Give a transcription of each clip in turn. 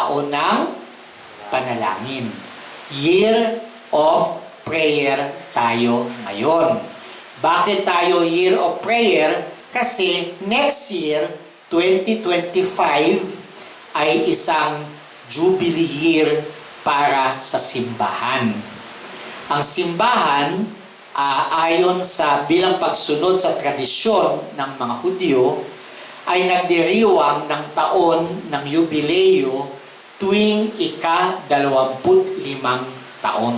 taon ng panalangin. Year of prayer tayo ngayon. Bakit tayo year of prayer? Kasi next year, 2025, ay isang Jubilee year para sa simbahan. Ang simbahan, ayon sa bilang pagsunod sa tradisyon ng mga Hudyo, ay nagdiriwang ng taon ng yubileo tuwing ika-25 taon.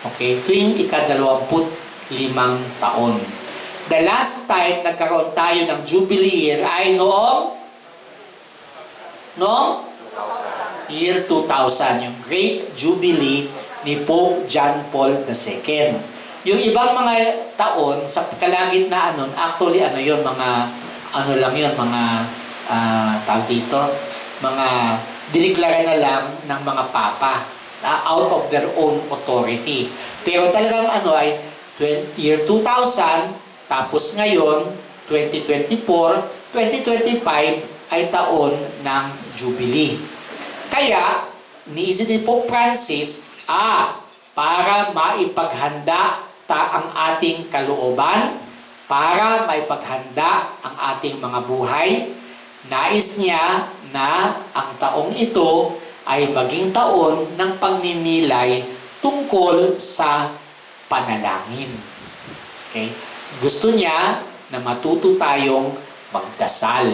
Okay? Tuwing ika-25 taon. The last time nagkaroon tayo ng Jubilee year ay noong year 2000, yung Great Jubilee ni Pope John Paul II. Yung ibang mga taon, sa kalagitnaan nun, actually, tawag dito, mga diniklara na lang ng mga papa, out of their own authority. Pero talagang year 2000, tapos ngayon, 2024, 2025 ay taon ng Jubilee. Kaya, niisip ni Pope Francis, para maipaghanda ang ating kalooban, para maipaghanda ang ating mga buhay, nais niya na ang taong ito ay maging taon ng pagninilay tungkol sa panalangin. Okay? Gusto niya na matuto tayong magdasal.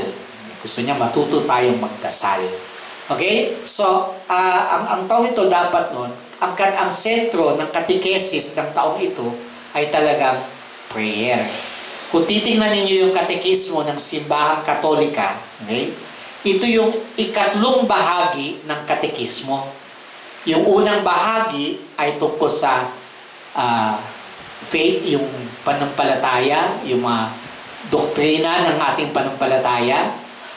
Gusto niya matuto tayong magdasal. Okay? So, ang taong ito dapat nun, ang sentro ng katekesis ng taong ito ay talagang prayer. Kung titingnan ninyo yung katekismo ng Simbahang Katolika, okay? Ito yung ikatlong bahagi ng katekismo. Yung unang bahagi ay tungkol sa faith, yung panampalataya, yung mga doktrina ng ating panampalataya.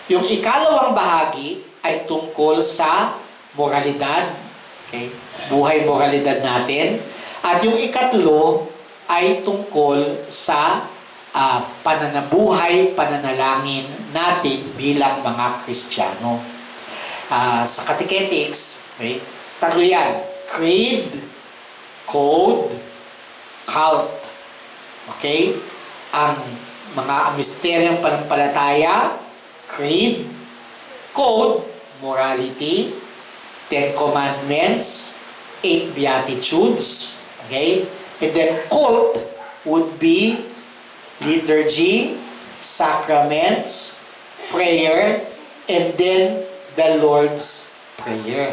Yung ikalawang bahagi ay tungkol sa moralidad. Okay? Buhay moralidad natin. At yung ikatlo ay tungkol sa pananabuhay, pananalangin natin bilang mga Kristiyano. Sa catechetics, okay, tatlo yan. Creed, code, cult. Okay? Ang mga misteryong panampalataya, creed, code, morality, 10 Commandments, 8 Beatitudes, okay? And then cult would be liturgy, sacraments, prayer, and then the Lord's Prayer.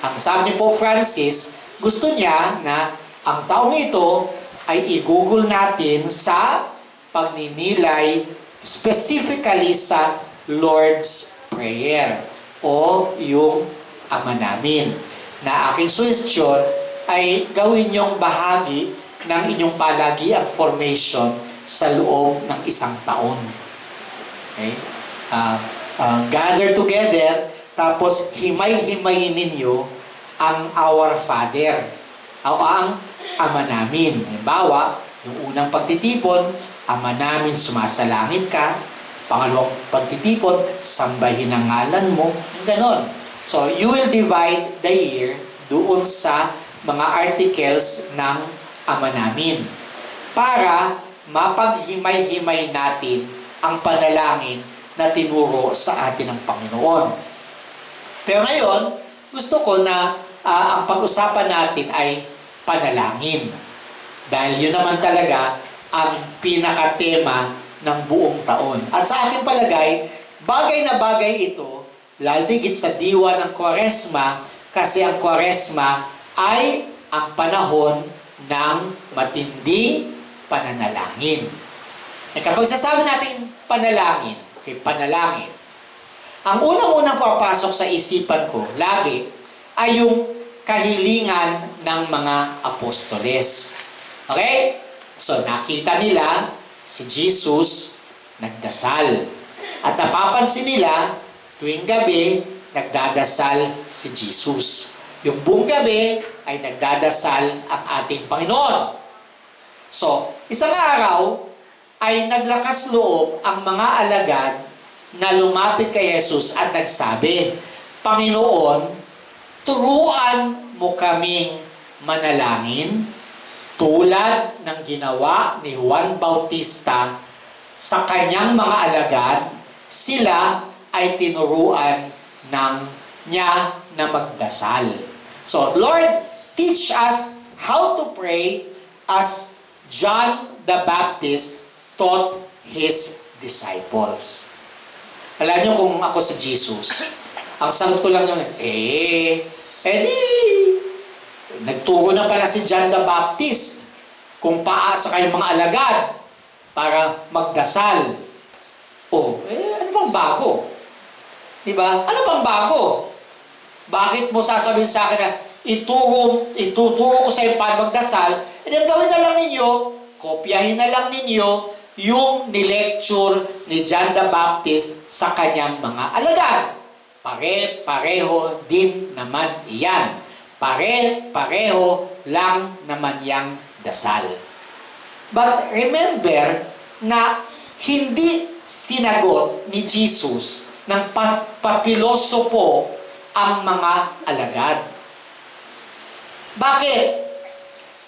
Ang sabi ni Pope Francis, gusto niya na ang taong ito ay i-google natin sa pagninilay specifically sa Lord's Prayer o yung Ama namin, na aking suggestion ay gawin niyong bahagi ng inyong palagiang formation sa loob ng isang taon. Okay? Gather together, tapos himay-himayin ninyo ang Our Father, o ang Ama namin. Halimbawa, yung unang pagtitipon, Ama namin, sumasalangit ka. Pangalawang pagtitipon, sambahin ang ngalan mo. Ganon. So, you will divide the year doon sa mga articles ng Ama namin para mapaghimay-himay natin ang panalangin na tinuro sa atin ng Panginoon. Pero ngayon, gusto ko na ang pag-usapan natin ay panalangin. Dahil yun naman talaga ang pinakatema ng buong taon. At sa aking palagay, bagay na bagay ito, lalo higit sa diwa ng Kwaresma, kasi ang Kwaresma ay ang panahon ng matinding pananalangin. E kapag sasabi natin panalangin, okay, panalangin, ang unang-unang papasok sa isipan ko, lagi, ay yung kahilingan ng mga apostoles. Okay? So, nakita nila si Jesus nagdasal. At napapansin nila, tuwing gabi, nagdadasal si Jesus. Yung buong gabi ay nagdadasal ang ating Panginoon. So, isang araw ay naglakas loob ang mga alagad na lumapit kay Jesus at nagsabi, Panginoon, turuan mo kaming manalangin tulad ng ginawa ni Juan Bautista sa kanyang mga alagad. Sila ay tinuruan niya na magdasal. So, Lord, teach us how to pray as John the Baptist taught his disciples. Alam niyo kung ako si Jesus, ang sagot ko lang yun, nagturo na pala si John the Baptist kung paasa kayong mga alagad para magdasal. Ano bang bago? Diba? Ano bang bago? Bakit mo sasabihin sa akin na ituturo ko sa iyo paano magdasal, gawin na lang ninyo, kopyahin na lang ninyo yung nilecture ni John the Baptist sa kanyang mga alagad. Pare-pareho din naman iyan. Pare-pareho lang naman yang dasal. But remember na hindi sinagot ni Jesus ng papilosopo ang mga alagad. Bakit?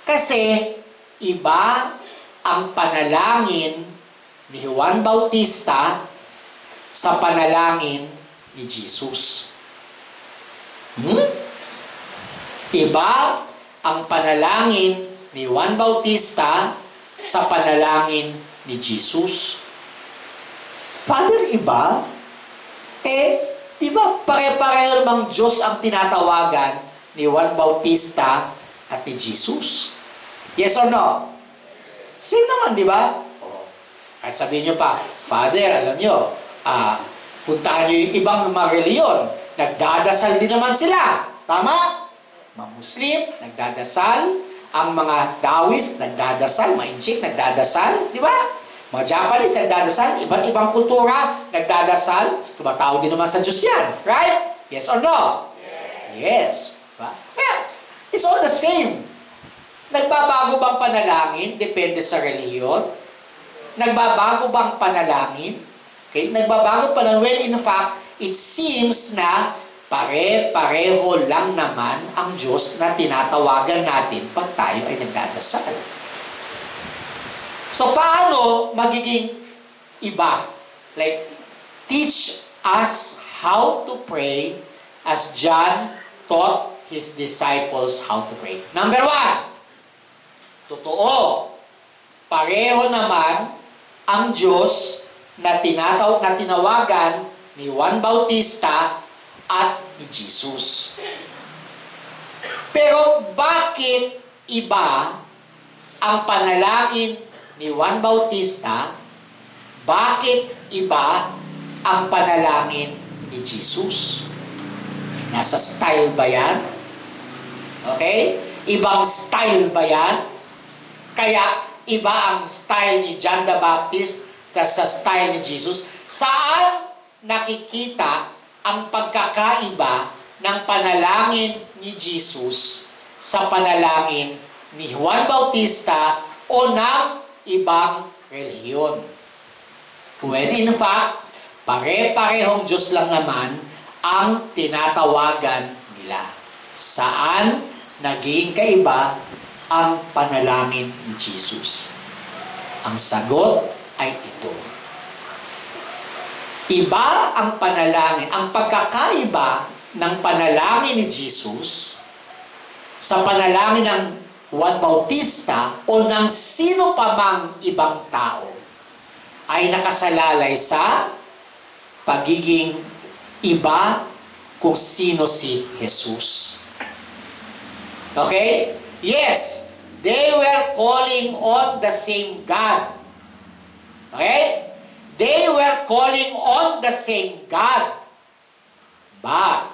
Kasi iba ang panalangin ni Juan Bautista sa panalangin ni Jesus. Iba ang panalangin ni Juan Bautista sa panalangin ni Jesus. Father, iba? Di ba pare-pareho namang Diyos ang tinatawagan ni Juan Bautista at ni Jesus? Yes or no? Same naman, di ba? Kahit sabihin nyo pa, Father, alam nyo, puntahan nyo yung ibang mga reliyon. Nagdadasal din naman sila. Tama? Mga Muslim, nagdadasal. Ang mga Taoist, nagdadasal. Mga Inchik, nagdadasal. Di ba? Mga Japanese, nagdadasal. Iba't-ibang kultura, nagdadasal. Tumatawag din naman sa Diyos yan. Right? Yes or no? Yes. Diba? Yeah. It's all the same. Nagbabago bang panalangin? Depende sa relihiyon. Nagbabago bang panalangin? Okay? Nagbabago panalangin. Well, in fact, it seems na pare-pareho lang naman ang Diyos na tinatawagan natin pag tayo ay nagdadasal. So, paano magiging iba? Like, teach us how to pray as John taught his disciples how to pray. Number 1, totoo, pareho naman ang Diyos na tinawagan ni Juan Bautista at ni Jesus. Pero bakit iba ang panalangin ni Juan Bautista? Bakit iba ang panalangin ni Jesus? Nasa style ba yan? Okay? Ibang style ba yan? Kaya iba ang style ni John the Baptist sa style ni Jesus. Saan nakikita ang pagkakaiba ng panalangin ni Jesus sa panalangin ni Juan Bautista o ng ibang relihiyon? When in fact, pare-parehong Diyos lang naman ang tinatawagan nila. Saan naging kaiba ang panalangin ni Jesus? Ang sagot ay ito. Iba ang panalangin, ang pagkakaiba ng panalangin ni Jesus sa panalangin ng Juan Bautista o ng sino pa mang ibang tao ay nakasalalay sa pagiging iba kung sino si Jesus. Okay? Yes, they were calling on the same God. Okay? They were calling on the same God. But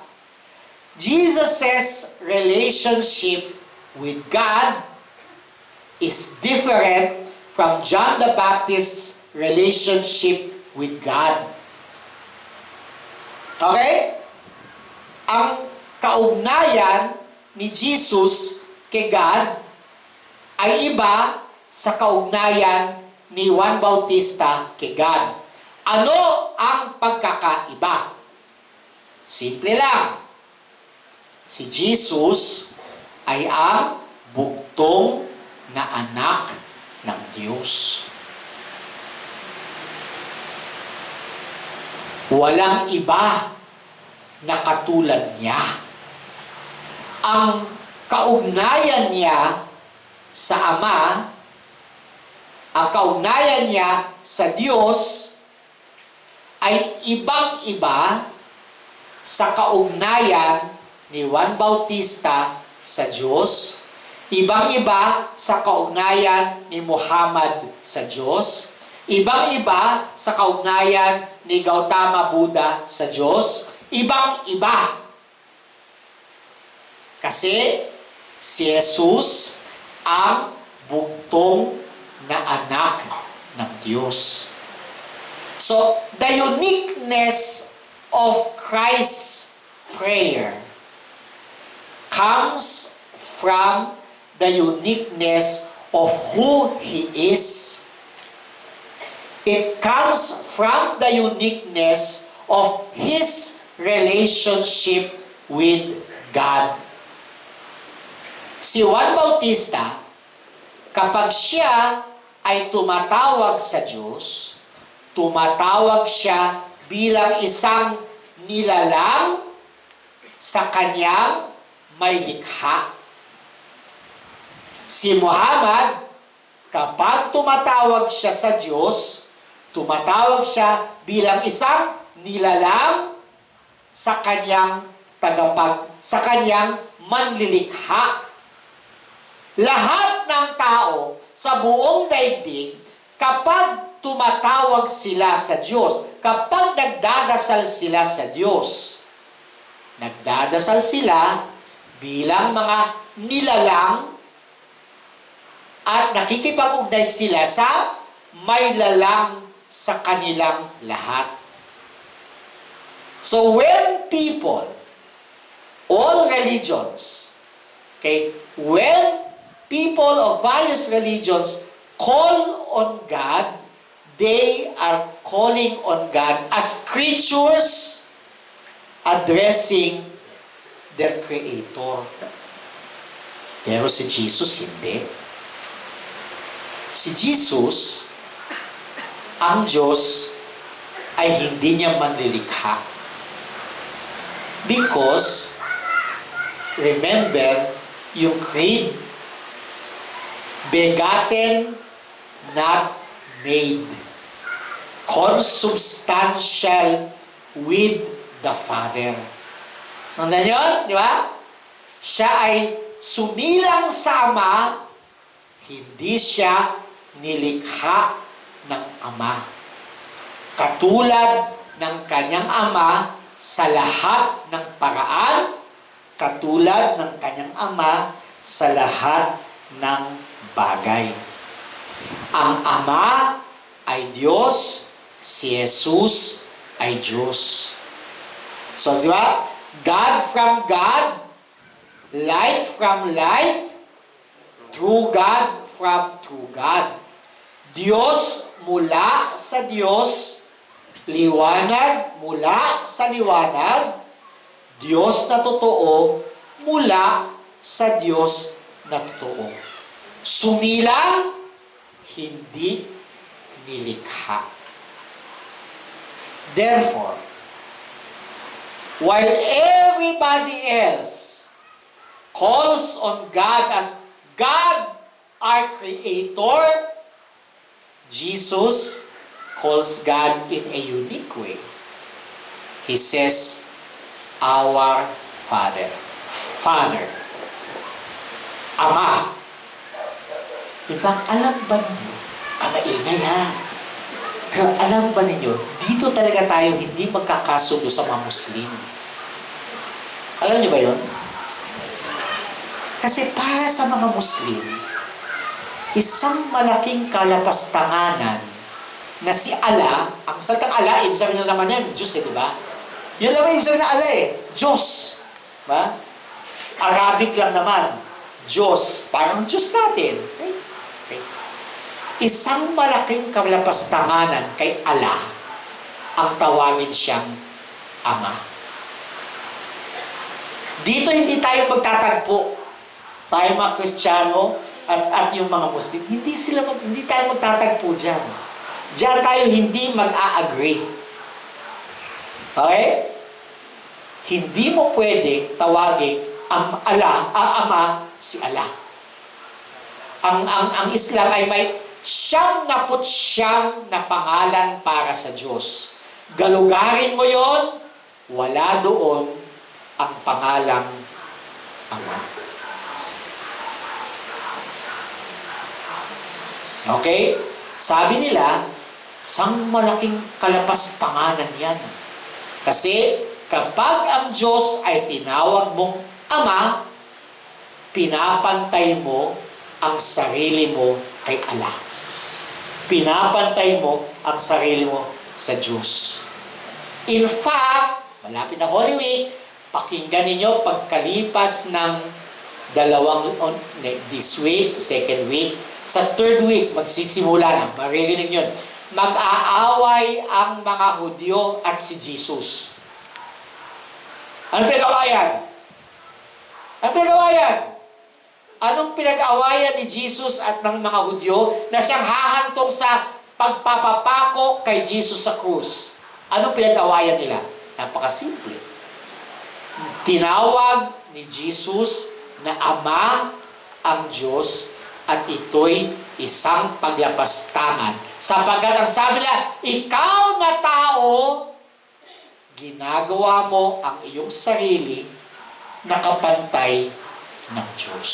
Jesus' relationship with God is different from John the Baptist's relationship with God. Okay? Ang kaugnayan ni Jesus kay God ay iba sa kaugnayan ni Juan Bautista kay God. Ano ang pagkakaiba? Simple lang. Si Jesus ay ang bugtong na anak ng Diyos. Walang iba na katulad niya. Ang kaugnayan niya sa Ama, ang kaugnayan niya sa Diyos ay ibang-iba sa kaugnayan ni Juan Bautista sa Diyos, ibang-iba sa kaugnayan ni Muhammad sa Diyos, ibang-iba sa kaugnayan ni Gautama Buddha sa Diyos, ibang-iba. Kasi si Jesus ang bugtong na anak ng Diyos. So, the uniqueness of Christ's prayer comes from the uniqueness of who He is. It comes from the uniqueness of His relationship with God. Si Juan Bautista, kapag siya ay tumatawag sa Diyos, tumatawag siya bilang isang nilalang sa kanyang may likha. Si Muhammad, kapag tumatawag siya sa Diyos, tumatawag siya bilang isang nilalang sa kanyang sa kanyang manlilikha. Lahat ng tao sa buong daigdig, kapag tumatawag sila sa Diyos, kapag nagdadasal sila sa Diyos, nagdadasal sila bilang mga nilalang at nakikipag-ugnay sila sa may lalang sa kanilang lahat. So when people, all religions, when people of various religions call on God, they are calling on God as creatures addressing their Creator. Pero si Jesus hindi. Si Jesus, ang Diyos, ay hindi niya manlilikha. Because, remember, yung creed, begotten, not made. Consubstantial with the Father. Nandun yun? Di ba? Siya ay sumilang sa Ama, hindi siya nilikha ng Ama. Katulad ng kanyang Ama sa lahat ng paraan, katulad ng kanyang Ama sa lahat ng bagay. Ang Ama ay Diyos, si Jesus ay Diyos. So, di ba? God from God, light from light, true God from true God. Diyos mula sa Diyos, liwanag mula sa liwanag, Diyos na totoo mula sa Diyos na totoo. Sumilang, hindi nilikha. Therefore, while everybody else calls on God as God, our Creator, Jesus calls God in a unique way. He says, our Father. Father. Ama. In fact, alam ba ninyo, kamaingay ha, pero alam ba ninyo, dito talaga tayo hindi magkakasundo sa mga Muslim. Alam niyo ba yun? Kasi para sa mga Muslim, isang malaking kalapastanganan na si Allah, ang salitang Allah, ibig sabihin naman yan, Diyos di ba? Yun lang ibig sabihin na Allah Diyos. Ba? Arabic lang naman, Diyos, parang Diyos natin. Okay? Isang malaking kalapastanganan kay Allah, ang tawagin siyang Ama. Dito hindi tayo magtatagpo. Tayo mga Kristiyano at yung mga Muslim, hindi tayo magtatagpo dyan. Diyan tayo hindi mag-a-agree. Okay? Hindi mo pwede tawagin Ama si Allah. Ang Islam ay may 99 na pangalan para sa Diyos. Galugarin mo yon, wala doon ang pangalang Ama. Okay? Sabi nila, sang malaking kalapas-pangalan yan. Kasi kapag ang Diyos ay tinawag mong Ama, pinapantay mo ang sarili mo kay Allah. Pinapantay mo ang sarili mo sa Diyos. In fact, malapit na Holy Week, pakinggan ninyo pagkalipas ng this week, second week, sa third week, magsisimula na, maririnig yun. Mag-aaway ang mga Hudyo at si Jesus. Anong pinag-awayan? Anong pinag-awayan? Anong pinag-awayan ni Jesus at ng mga Hudyo na siyang hahantong sa pagpapapako kay Jesus sa krus? Anong pinag-awayan nila? Napakasimple. Tinawag ni Jesus na Ama ang Diyos at ito'y isang paglapastangan. Sapagkat ang sabi nila, ikaw na tao, ginagawa mo ang iyong sarili na kapantay ng Diyos.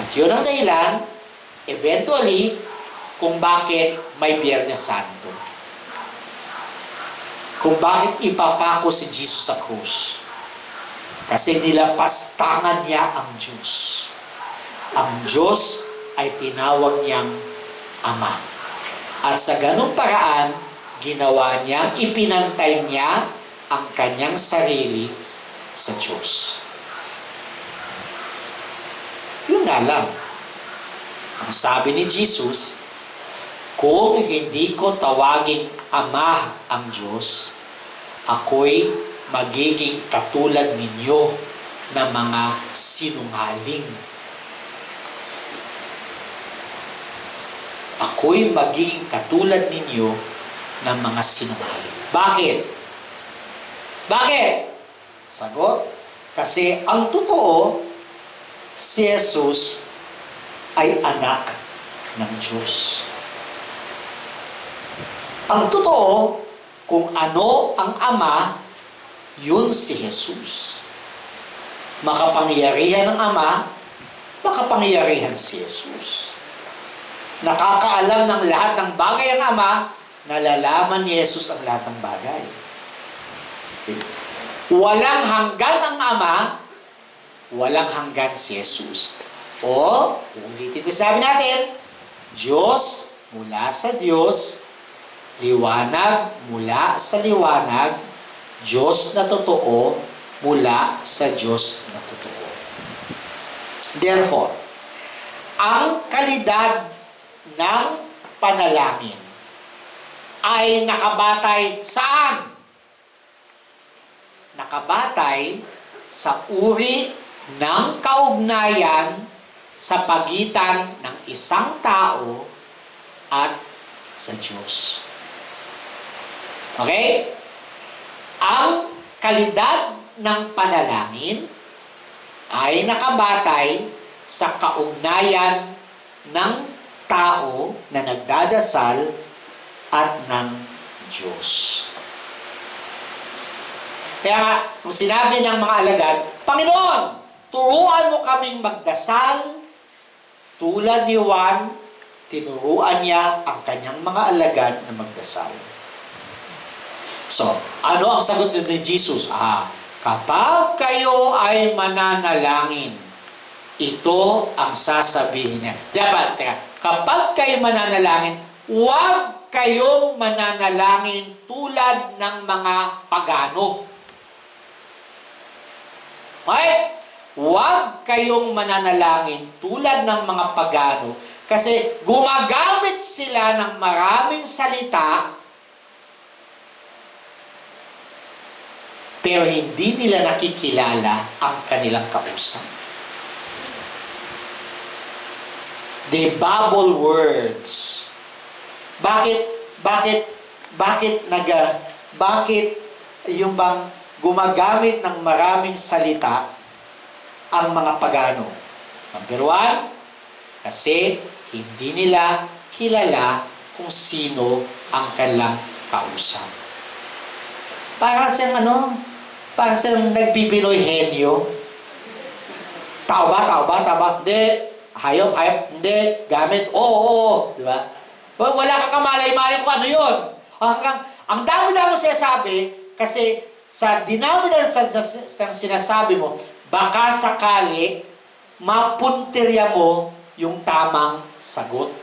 At yun ang dahilan, eventually, kung bakit may Biyernes Santo. Kung bakit ipapako si Jesus sa krus. Kasi nilapastangan niya ang Diyos. Ang Diyos ay tinawag niyang Ama. At sa ganung paraan, ginawa niyang ipinantay niya ang kanyang sarili sa Diyos. Yun nga lang. Ang sabi ni Jesus, kung hindi ko tawagin Ama ang Diyos, ako'y magiging katulad ninyo na mga sinungaling. Ako'y magiging katulad ninyo ng mga sinungaling. Bakit? Bakit? Sagot, kasi ang totoo, si Jesus ay anak ng Diyos. Ang totoo, kung ano ang Ama, yun si Jesus. Makapangyarihan ng Ama, makapangyarihan si Jesus. Nakakaalam ng lahat ng bagay ang Ama, nalalaman ni Jesus ang lahat ng bagay. Okay. Walang hanggan ang Ama, walang hanggan si Jesus. O, ulitin ko sabi natin, Diyos mula sa Diyos, liwanag mula sa liwanag, Diyos na totoo mula sa Diyos na totoo. Therefore, ang kalidad ng panalangin ay nakabatay saan? Nakabatay sa uri ng kaugnayan sa pagitan ng isang tao at sa Diyos. Okay? Ang kalidad ng panalangin ay nakabatay sa kaugnayan ng tao na nagdadasal at ng Diyos. Kaya kung sinabi ng mga alagad, Panginoon, turuan mo kaming magdasal tulad ni Juan, tinuruan niya ang kanyang mga alagad na magdasal. So, ano ang sagot ni Jesus? Kapag kayo ay mananalangin, ito ang sasabihin niya. Kapag kayo mananalangin, huwag kayong mananalangin tulad ng mga pagano. Okay? Huwag kayong mananalangin tulad ng mga pagano kasi gumagamit sila ng maraming salita pero hindi nila nakikilala ang kanilang kausap. They babble words. Bakit yung bang gumagamit ng maraming salita ang mga pagano? Number one, kasi hindi nila kilala kung sino ang kanilang kausap. Para siyang nagpipinoy henyo. Tao ba? Hindi. Hayop, hindi. Gamit, oo. Di ba? Wala ka kamalay-malay kung ano yun. Ang dami-dami sinasabi, kasi sa dinami ng sinasabi mo, baka sakali, mapuntirya mo yung tamang sagot.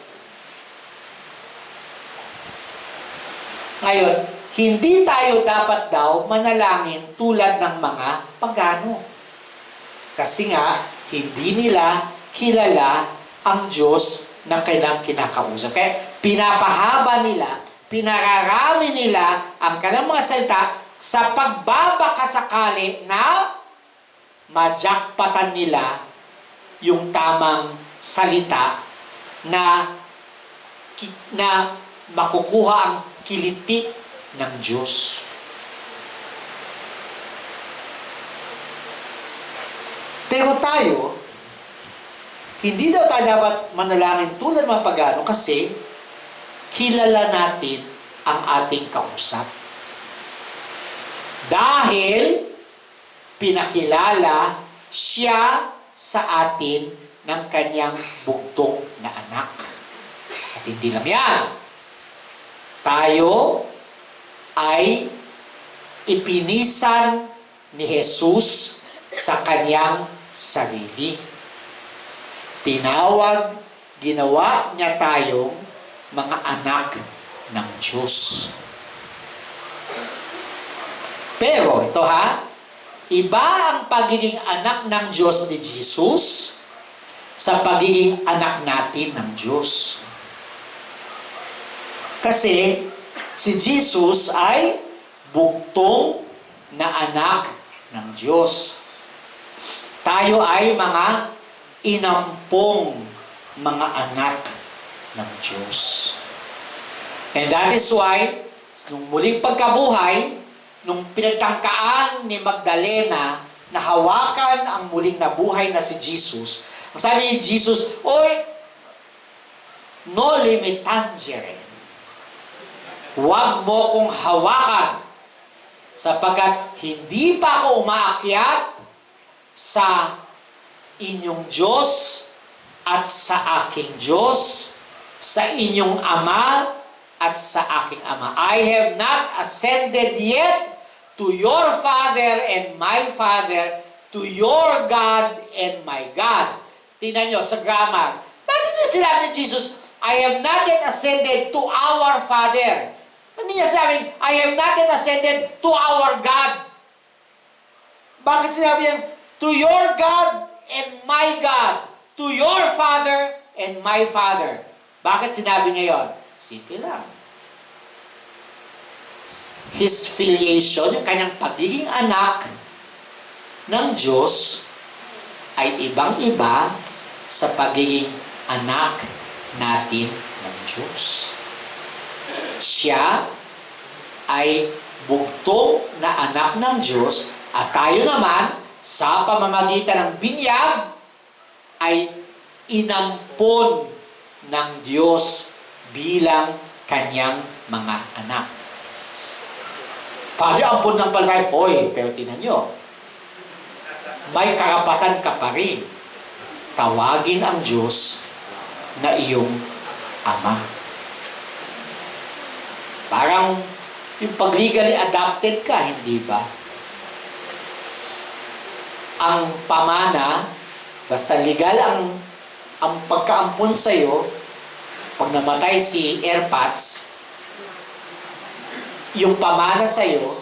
Ngayon, hindi tayo dapat daw manalangin tulad ng mga pagano. Kasi nga, hindi nila kilala ang Diyos ng kanilang kinakausap. Kaya pinapahaba nila, pinararami nila ang kanilang mga salita sa pagbabakasakali na majakpatan nila yung tamang salita na makukuha ang kiliti ng Diyos. Pero tayo, hindi daw tayo dapat manalangin tulad mga pagano kasi kilala natin ang ating kausap. Dahil pinakilala siya sa atin ng kanyang bugtong na anak. At hindi lang yan. Tayo ay ipinisan ni Jesus sa kanyang sarili. Ginawa niya tayong mga anak ng Diyos. Pero, ito iba ang pagiging anak ng Diyos ni Jesus sa pagiging anak natin ng Diyos. Kasi, si Jesus ay bugtong na anak ng Diyos. Tayo ay mga inampong mga anak ng Diyos. And that is why, nung muling pagkabuhay, nung pinagtangkaan ni Magdalena na hawakan ang muling nabuhay na si Jesus, ang sabi ni Jesus, "Oy, noli me tangere. Huwag mo kong hawakan sapagkat hindi pa ako umaakyat sa inyong Diyos at sa aking Diyos, sa inyong Ama at sa aking Ama. I have not ascended yet to your Father and my Father, to your God and my God." Tingnan nyo sa grammar. Bakit na sinabi ni Jesus, "I have not yet ascended to our Father"? Hindi niya sabing, "I have not yet ascended to our God"? Bakit sinabi yan, "To your God and my God, to your Father and my Father"? Bakit sinabi niya yon? Simple lang. His filiation, yung kanyang pagiging anak ng Diyos, ay ibang-iba sa pagiging anak natin ng Diyos. Siya ay bugtong na anak ng Diyos at tayo naman, sa pamamagitan ng binyag, ay inampon ng Diyos bilang kanyang mga anak. Father, ampon ng palagay. Hoy, pero tinan nyo, may karapatan ka pa rin tawagin ang Diyos na iyong Ama. Parang yung pag legally adopted ka, hindi ba? Ang pamana, basta legal ang pagkaampon sa'yo, pag namatay si Airpods, yung pamana sa'yo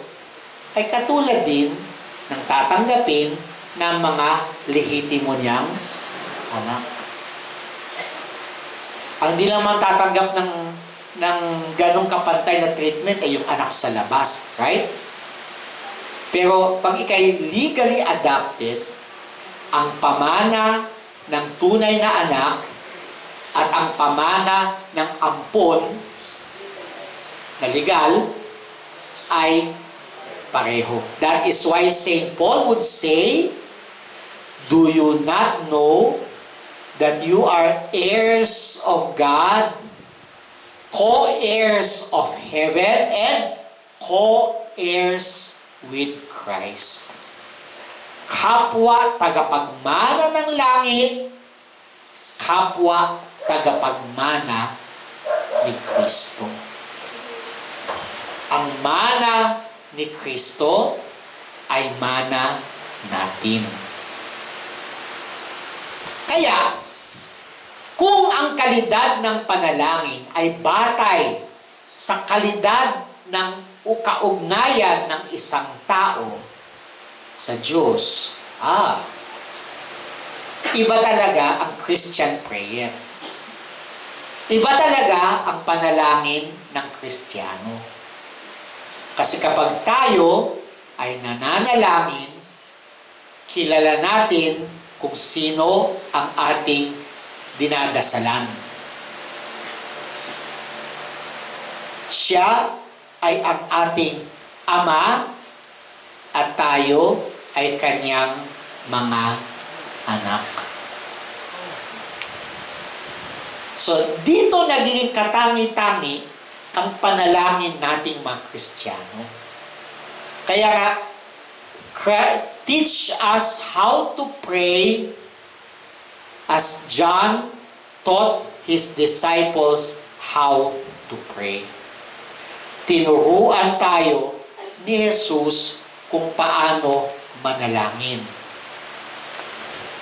ay katulad din ng tatanggapin ng mga lehitimo niyang anak. Ang di naman tatanggap ng ganong kapantay na treatment ay yung anak sa labas, right? Pero pag ikay legally adopted, ang pamana ng tunay na anak at ang pamana ng ampon na legal ay pareho. That is why St. Paul would say, do you not know that you are heirs of God, co-heirs of heaven, and co-heirs with Christ? Kapwa tagapagmana ng langit, kapwa tagapagmana ni Kristo. Ang mana ni Kristo ay mana natin. Kaya, kung ang kalidad ng panalangin ay batay sa kalidad ng kaugnayan ng isang tao sa Diyos, iba talaga ang Christian prayer. Iba talaga ang panalangin ng Kristiyano. Kasi kapag tayo ay nananalangin, kilala natin kung sino ang ating dinadasalan. Siya ay ang ating Ama at tayo ay kanyang mga anak. So, dito nagiging katami-tami ang panalangin nating mga Kristiyano. Kaya nga, teach us how to pray as John taught his disciples how to pray. Tinuruan tayo ni Jesus kung paano manalangin.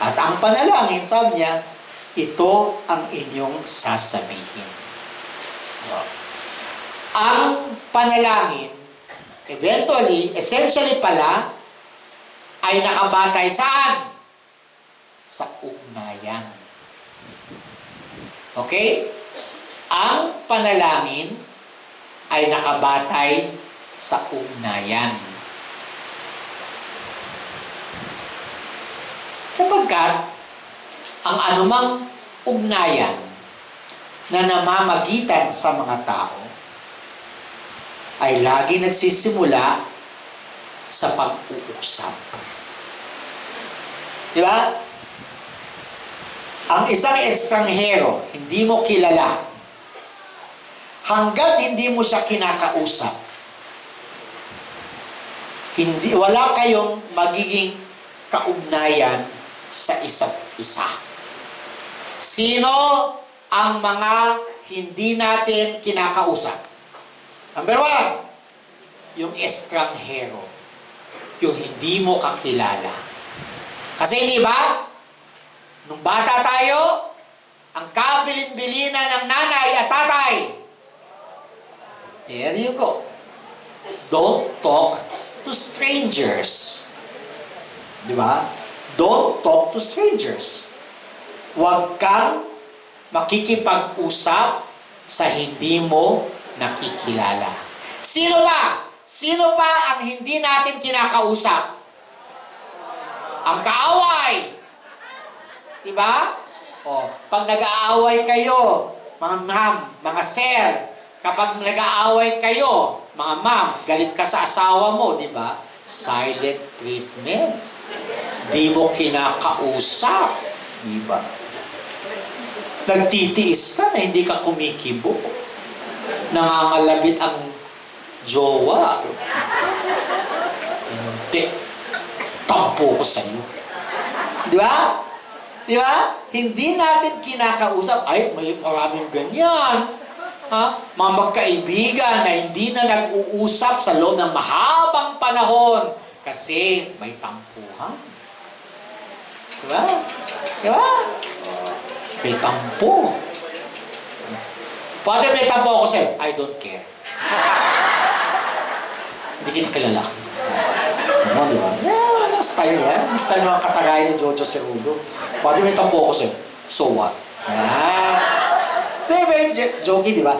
At ang panalangin, sabi niya, ito ang inyong sasabihin. Ang panalangin, essentially pala, ay nakabatay saan? Sa ugnayan. Okay? Ang panalangin ay nakabatay sa ugnayan. Sapagkat, ang anumang ugnayan na namamagitan sa mga tao ay lagi nagsisimula sa pag-uusap. Di ba? Ang isang estranghero, hindi mo kilala, hanggat hindi mo siya kinakausap, wala kayong magiging kaugnayan sa isa't isa. Sino ang mga hindi natin kinakausap? Number 1, yung estranghero, yung hindi mo kakilala. Kasi di ba, nung bata tayo, ang kabilin-bilinan ng nanay at tatay. There you go. Don't talk to strangers. Di ba? Don't talk to strangers. Huwag kang makikipag-usap sa hindi mo nakikilala. Sino pa? Sino pa ang hindi natin kinakausap? Ang kaaway. Diba? Pag nag-aaway kayo, mga ma'am, mga sir, kapag nag-aaway kayo, mga ma'am, galit ka sa asawa mo, diba? Silent treatment. Di mo kinakausap. Diba? Nagtitiis ka na hindi ka kumikibo. Nangangalabit ang jowa. Hindi. Tampo ko sa'yo. Di ba? Di ba? Hindi natin kinakausap. Ay, may maraming ganyan. Mga magkaibigan na hindi na nag-uusap sa loob ng mahabang panahon kasi may tampuhan. Di ba? Di ba? May tampo. Father, may tampo ako sa'yo. I don't care. Hindi kita kilala. Ano, di ba? Ano style yan? Style mga katagay ni Jojo Cerudo. Father, may tampo ako sa'yo. So what? Very jokey, di ba?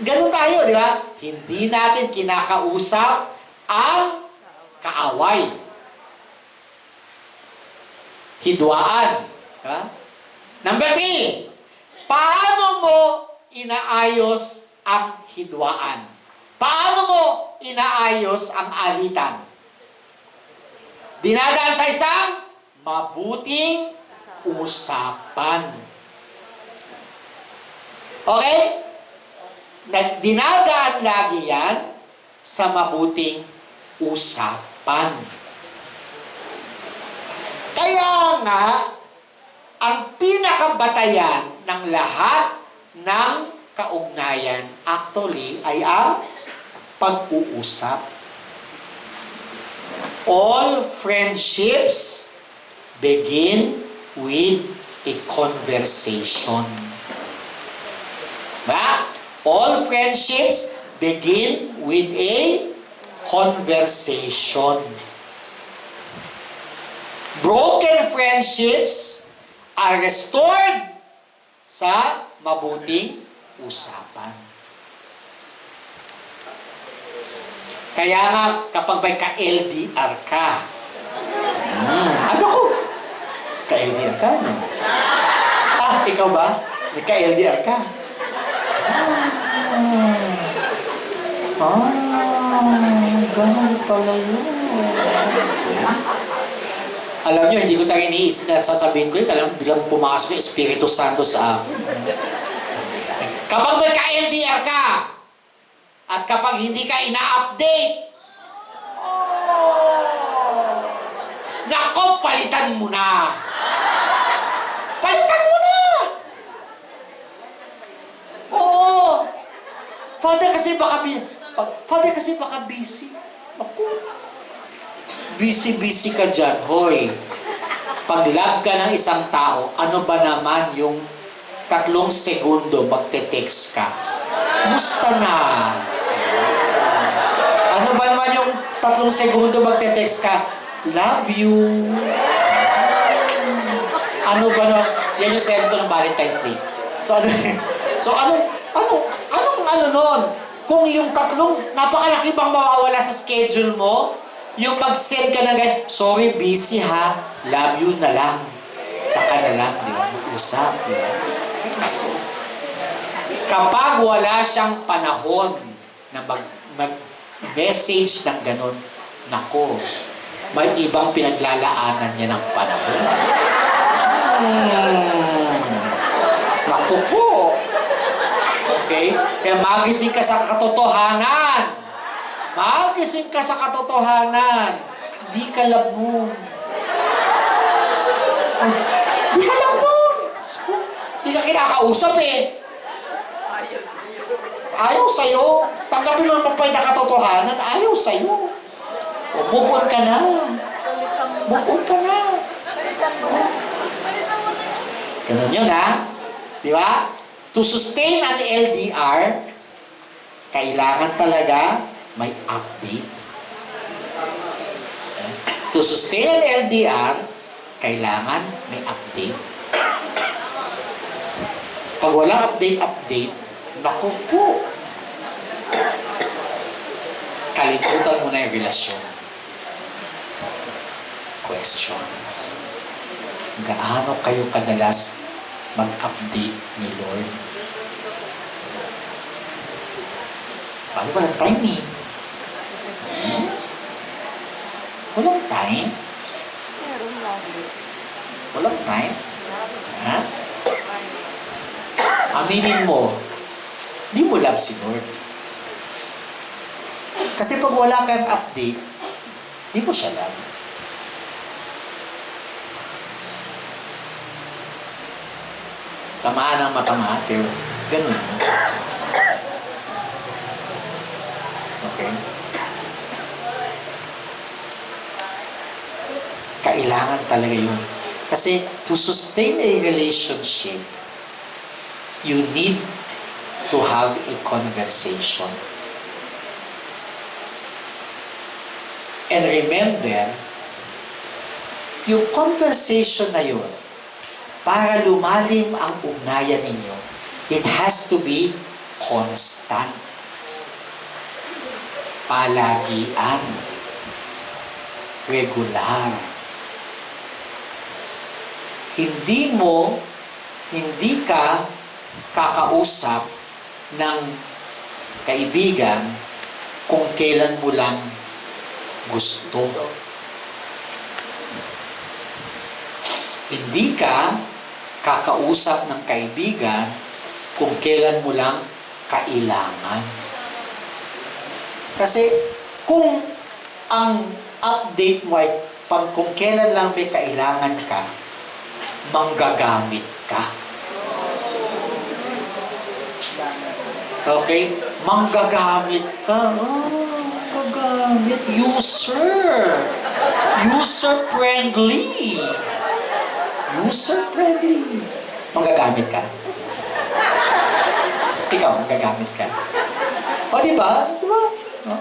Ganun tayo, di ba? Hindi natin kinakausap ang kaaway. Hidwaan. Diba? Number 3, paano mo inaayos ang hidwaan? Paano mo inaayos ang alitan? Dinadaan sa isang mabuting usapan. Okay? Dinadaan lagi yan sa mabuting usapan. Kaya nga, ang pinakabatayan ng lahat ng kaugnayan actually ay ang pag-uusap. All friendships begin with a conversation. Ba? All friendships begin with a conversation. Broken friendships are restored sa mabuting usapan. Kaya nga, kapag may ka-LDR ka, ano ko? Ka-LDR ka, no? Ikaw ba? May ka-LDR ka? Ganun pala yun. Alam nyo, hindi ko tayo sasabihin ko yun, alam, bilang pumasok yung Espiritu Santo sa akin. Kapag may ka-LDR ka, at kapag hindi ka ina-update, nako, palitan mo na. Palitan mo na! Oo. Father kasi baka busy. Naku. Busy ka dyan. Hoy, pag-love ka ng isang tao, ano ba naman yung 3 segundo magte-text ka? Musta na? Ano ba naman yung 3 segundo magte-text ka? Love you. Ano ba naman? Yan yung sento ng Valentine's Day. Anong nun? Kung yung 3, napakalaki bang mawawala sa schedule mo? Yung mag-send ka na ganyan, sorry, busy ha, love you na lang. Tsaka na lang, di ba? Mag-usap, di ba? Kapag wala siyang panahon na mag-message ng ganun, nako, may ibang pinaglalaanan niya ng panahon. Naku po. Okay? Kaya magising ka sa katotohanan. Magising ka sa katotohanan. Di ka love moon. Di ka love moon. Di ka kinakausap eh. Ayaw sa'yo. Tanggapin mo ang mapay na katotohanan. Ayaw sa'yo. O, move on ka na. Move on ka na. Ganun yun ha. Di ba? To sustain an LDR, kailangan talaga may update. To sustain an LDR, kailangan may update. Pag walang update, naku po. Kalimutan mo na yung relasyon. Question. Gaano kayo kadalas mag-update ni Lord? Bakit walang time eh? Walang time? Walang time? Ha? Aminin mo, di mo love si Lord. Kasi pag wala kang update, di mo siya love. Tamaan ang matamaan, pero ganun. Okay? Kailangan talaga yun. Kasi to sustain a relationship, you need to have a conversation. And remember, yung conversation na yun, para lumalim ang ugnayan ninyo, it has to be constant. Palagian. regular. Hindi ka kakausap ng kaibigan kung kailan mo lang gusto. Hindi ka kakausap ng kaibigan kung kailan mo lang kailangan. Kasi kung ang update mo ay kung kailan lang may kailangan ka, manggagamit ka. Okay? Manggagamit ka. Manggagamit. User. User-friendly. User-friendly. Manggagamit ka. Ikaw, manggagamit ka. O, diba? Diba? No?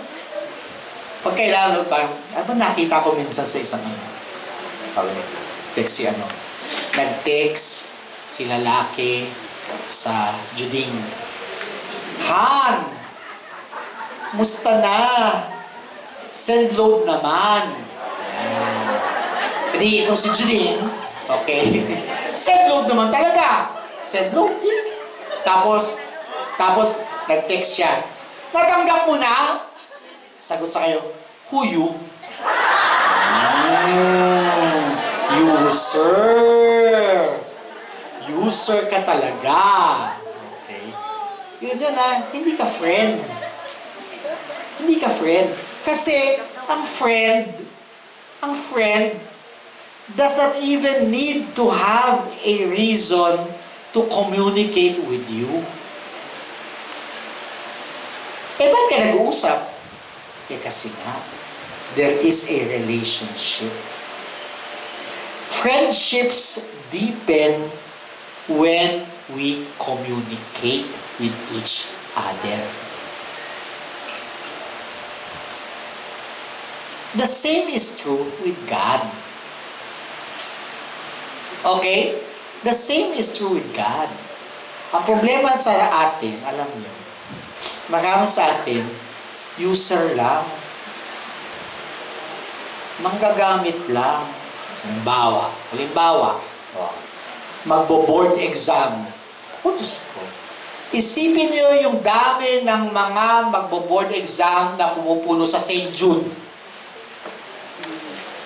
Pag kailangan, parang nakita ko minsan sa isang text si nag-text si lalaki sa Juding. Han! Musta na? Send load naman. Hindi, itong si Juding, okay. Send load naman talaga. Send load, tik. Tapos, nag-text siya. Natanggap mo na? Sagot sa kayo, who you? User. User ka talaga. Okay. Yun hindi ka friend. Hindi ka friend. Kasi, ang friend does not even need to have a reason to communicate with you. Ba't ka nag-uusap? Kasi nga, there is a relationship. Friendships deepen when we communicate with each other. The same is true with God. Okay? The same is true with God. Ang problema sa atin, alam niyo, marami sa atin, user lang. Manggagamit lang. Halimbawa, magbo-board exam. Diyos ko. Isipin niyo yung dami ng mga magbo-board exam na pumupuno sa St. Jude.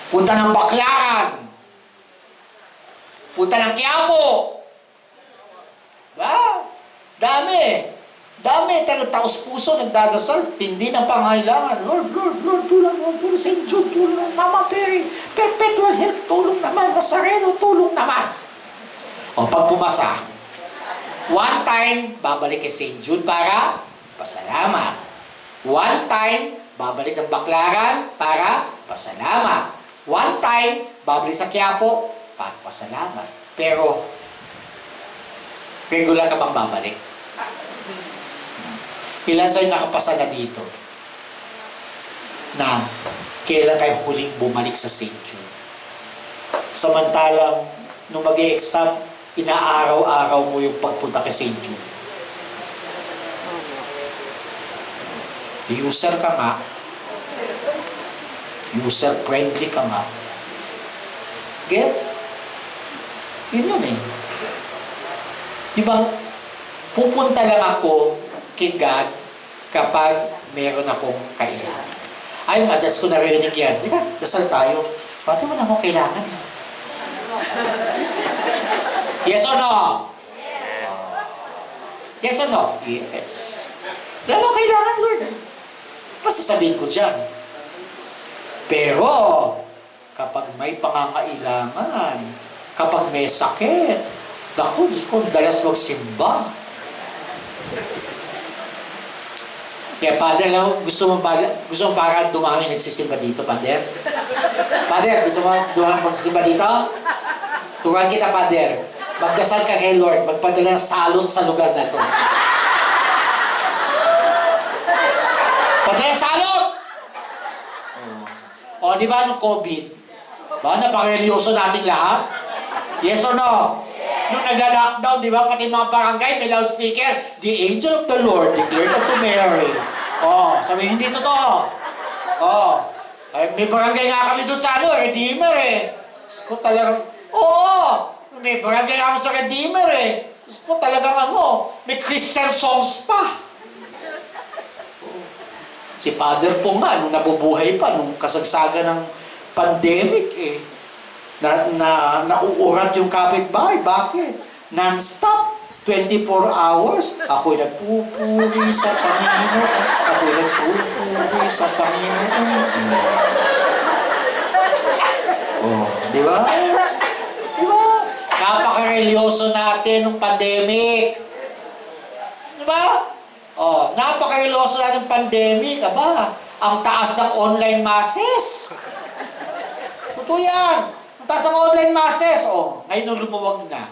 Punta ng Baclaran. Punta ng Quiapo. Dami, taos puso, nagdadasal, tindi ng pangailangan. Lord, tulong mo, tulong St. Jude, tulong Mama Mary, Perpetual Help, tulong naman, Nazareno, tulong naman. O, pag pumasa, one time, babalik kay St. Jude para pasalamat. One time, babalik ng Baclaran para pasalamat. One time, babalik sa Quiapo para pasalamat. Pero, regular ka bang babalik? Ilan sa'yo nakapasa na dito na kailan kayo huling bumalik sa St. Jude? Samantalang, nung mag-e-exam, inaaraw-araw mo yung pagpunta kay St. Jude. User ka nga. User-friendly ka nga. Get? Yun eh. Di ba, pupunta lang ako kay God kapag meron akong kailangan. Ay, madas ko narinig yan. Ika, dasal tayo. Pati mo na akong kailangan. Yes or no? Yes or no? Yes. Wala akong kailangan, Lord. Pasasabihin ko dyan. Pero, kapag may pangangailangan, kapag may sakit, naku, Diyos ko, dalas magsimba. Kaya, Father, gusto mo para dumami nagsisimba dito, Father? Father, gusto mo dumami magsisimba dito? Turuan kita, Father. Magdasal ka kay Lord, magpadala ng salot sa lugar na to. Padala ng salot! O, di ba nung COVID? Ba, napaka-religyoso nating lahat? Yes or no? Nung nagla-lockdown, di ba, pati mga barangay, may loudspeaker, the angel of the Lord declared unto Mary. Oh, sabihin, hindi totoo. Oh, may barangay nga kami doon sa Redeemer eh. Diyos ko talagang, oo, may barangay kami sa Redeemer eh. Diyos ko talagang may Christian songs pa. Si Father po nga, nung nabubuhay pa, nung kasagsagan ng pandemic eh, nauurat yung kapitbahay. Bakit? Non-stop. 24 hours, ako'y nagpupuri sa Panginoon. Ako'y nagpupuri sa Panginoon. Oh, di ba? Di ba? Napaka-religyoso natin ng pandemic. Di ba? Oh, napaka-religyoso natin ng pandemic. Aba, ang taas ng online masses. Totoo yan. Ang taas ng online masses. Oh, ngayon lumuwag na.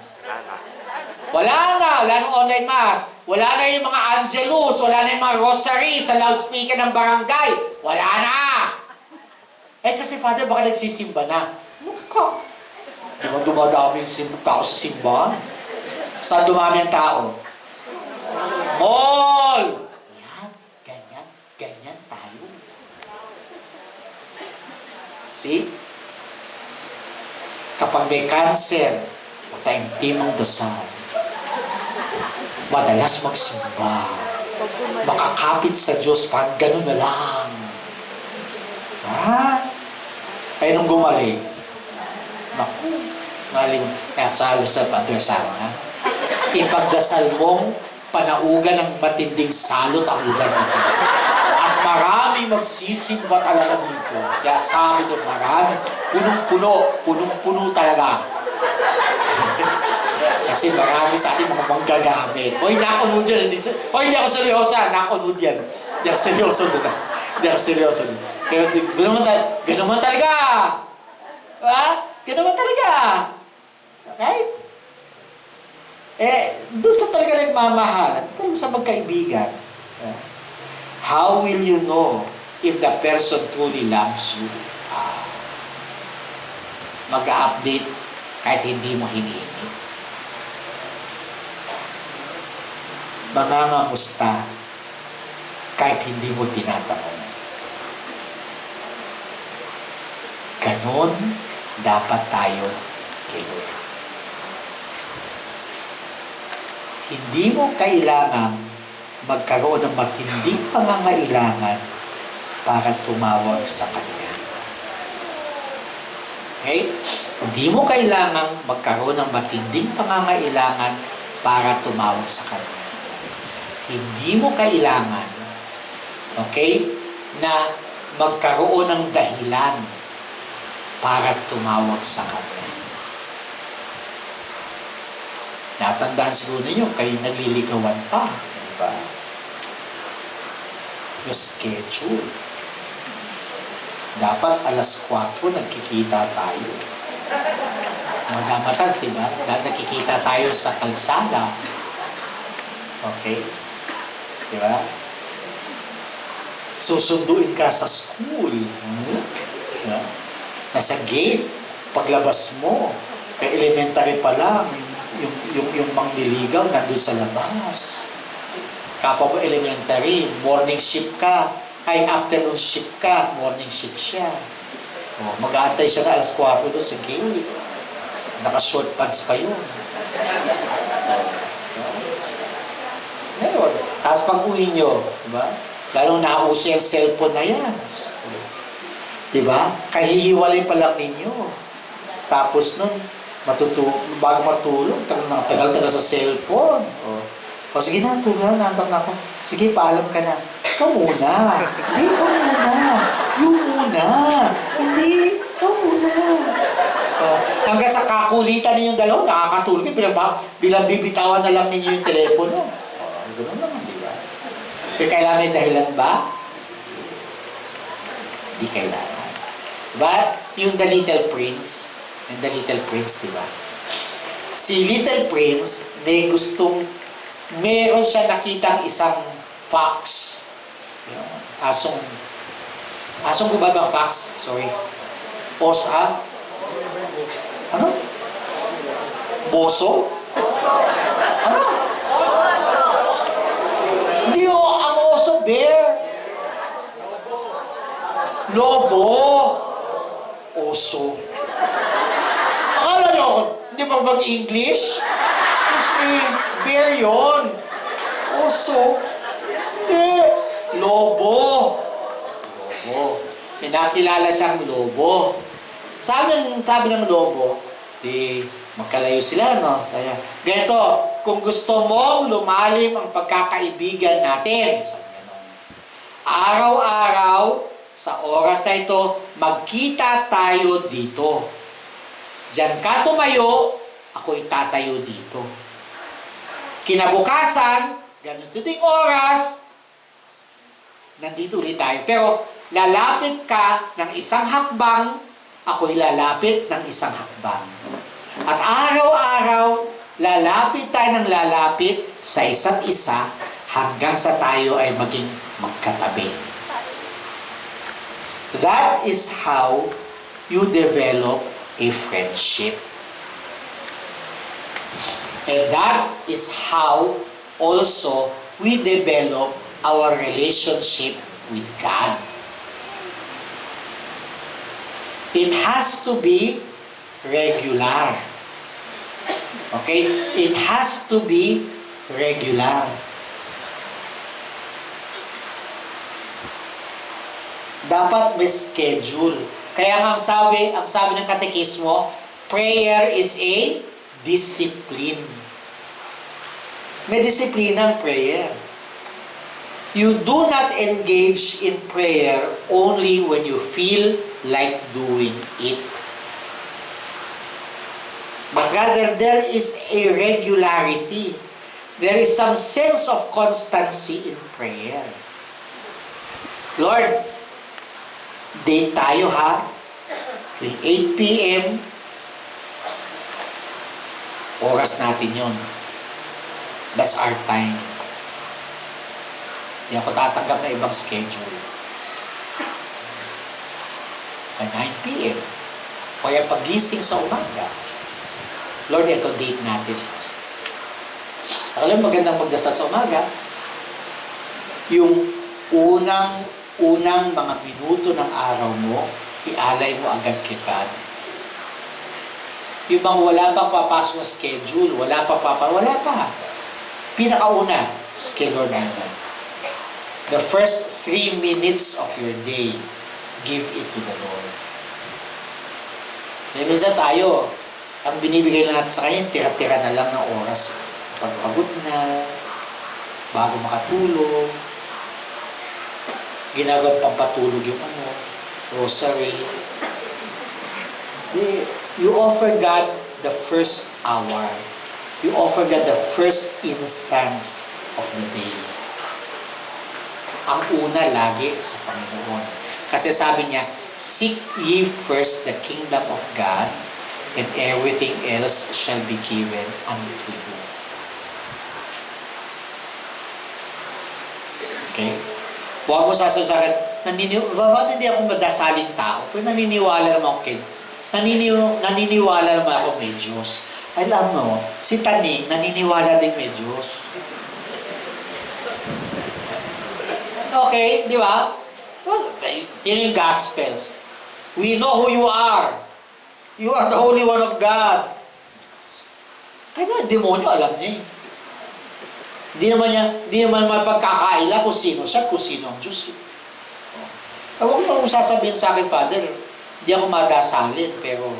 Wala na ng online mass. Wala na yung mga angelus, wala na yung mga rosary sa loudspeaker ng barangay. Wala na! Eh kasi Father, baka nagsisimba na. Muka. Di ba dumadami yung tao sa simbahan? Saan dumami ang tao? Mall! Yan, ganyan tayo. See? Kapag may cancer, mataimtim ang dasal. Madalas magsimba. Makakapit sa Diyos, parang gano'n na lang. Ha? Ay, nung gumaling, naku, ngaling, kaya sabi sa pagdasal, ha? Ipagdasal mong panaugan ng matinding salot ang lugar nito. At marami magsisimba talaga dito. Siya sabi ko, marami, punong-puno talaga. Kasi marami sa ating mga manggagamit. Hoy, nakunod yan. Hoy, hindi ako seryoso. Nakunod yan. Hindi ako seryoso doon. Hindi ako seryoso doon. Pero gano'n man talaga. Ha? Gano'n man talaga. Okay? Doon sa talaga nagmamahalan, talaga sa magkaibigan. How will you know if the person truly loves you? Mag-update kahit hindi mo hinihingi. Mangangamusta kahit hindi mo tinatanong. Ganon dapat tayo kay Lord. Hindi mo kailangan magkaroon ng matinding pangangailangan para tumawag sa Kanya. Okay? Hindi mo kailangan magkaroon ng matinding pangangailangan para tumawag sa Kanya. Hindi mo kailangan, okay, na magkaroon ng dahilan para tumawag sa Kanya. Natandaan siguro ninyo, kayo nagliligawan pa. Diba? Yung schedule. Dapat alas 4 nagkikita tayo. Madamatan, diba? Nagkikita tayo sa kalsada. Okay? Diba? Susunduin ka sa school. Diba? Nasa gate. Paglabas mo, kay elementary pa lang, yung mangliligaw nandun sa labas. Kapag elementary, morning shift ka. Ay, afternoon shift ka, morning shift siya. Mag-aantay siya na alas 4 doon sa gate. Naka-short pants pa yun. Ngayon, tapos pag-uwi nyo, diba? Lalong nauso yung cellphone na yan. Diba? Kahihiwalay pa lang ninyo. Tapos nun, bago matulog, tagal-tagal sa cellphone. O sige na, tulog na, nandak na ako. Sige, paalam ka na. Ikaw muna. Hindi, ikaw muna. Yung muna. Hindi, ikaw muna. Hanggang sa kakulitan ninyong dalawa, nakakatulog. Bilang bibitawan na lang ninyo yung telepono. Ganoon naman, di ba? Kailangan may dahilan ba? Hindi kailangan. Diba? Yung The Little Prince, di ba? Si Little Prince, meron siya nakitang isang fox. Asong gumabang fox? Sorry. Osa? Ano? Boso? Ano? Hindi ang oso, bear. Lobo. Oso. Akala nyo, hindi ba mag-English? Excuse me, bear yun. Oso. Lobo. Lobo. Pinakilala siyang lobo. Sabi ng lobo, di magkalayo sila, no? Kaya, ganito, kung gusto mong lumalim ang pagkakaibigan natin, sabi ganun, araw-araw, sa oras na ito, magkita tayo dito. Diyan ka tumayo, ako'y tatayo dito. Kinabukasan, ganito ding oras, nandito ulit tayo. Pero, lalapit ka ng isang hakbang, ako'y lalapit ng isang hakbang. At araw-araw, lalapit tayo ng lalapit sa isa't isa hanggang sa tayo ay maging magkatabi. That is how you develop a friendship. And that is how also we develop our relationship with God. It has to be regular. Okay? It has to be regular. Dapat may schedule. Kaya nga ang sabi ng katekismo, prayer is a discipline. May disiplina ang prayer. You do not engage in prayer only when you feel like doing it. But rather, there is a regularity. There is some sense of constancy in prayer. Lord, date tayo ha. 8 p.m. Oras natin yon. That's our time. Hindi ako tatanggap na ibang schedule. 9 p.m. Kaya pagising sa umaga, Lord, ito date natin. Alam mo, magandang magdasal sa umaga. Yung unang mga minuto ng araw mo, ialay mo agad kay God. Yung bang wala pang papasok na schedule, wala pa. Pinakauna, kay Lord muna. The first 3 minutes of your day, give it to the Lord. Dahil minsan tayo, ang binibigay na natin sa Kanya, tira-tira na lang ng oras. Pag-abot na, bago makatulog, ginagawang pampatulog yung rosary. You offer God the first hour. You offer God the first instance of the day. Ang una lagi sa Panginoon. Kasi sabi niya, seek ye first the kingdom of God, and everything else shall be given unto you. Okay? Huwag mo sasasakin, bakit hindi ako madasaling tao? Pero naniniwala naman ako naniniwala naman ako may Diyos. Alam mo, si Taning, naniniwala din may Diyos. Okay, di ba? Yun yung Gospels. We know who you are. You are the Holy One of God. Kaya naman, demonyo, alam niya eh. Di naman mapagkakaila kung sino siya, kung sino ang Diyos. Huwag mo sasabihin sa akin, Father, hindi ako madasalin, pero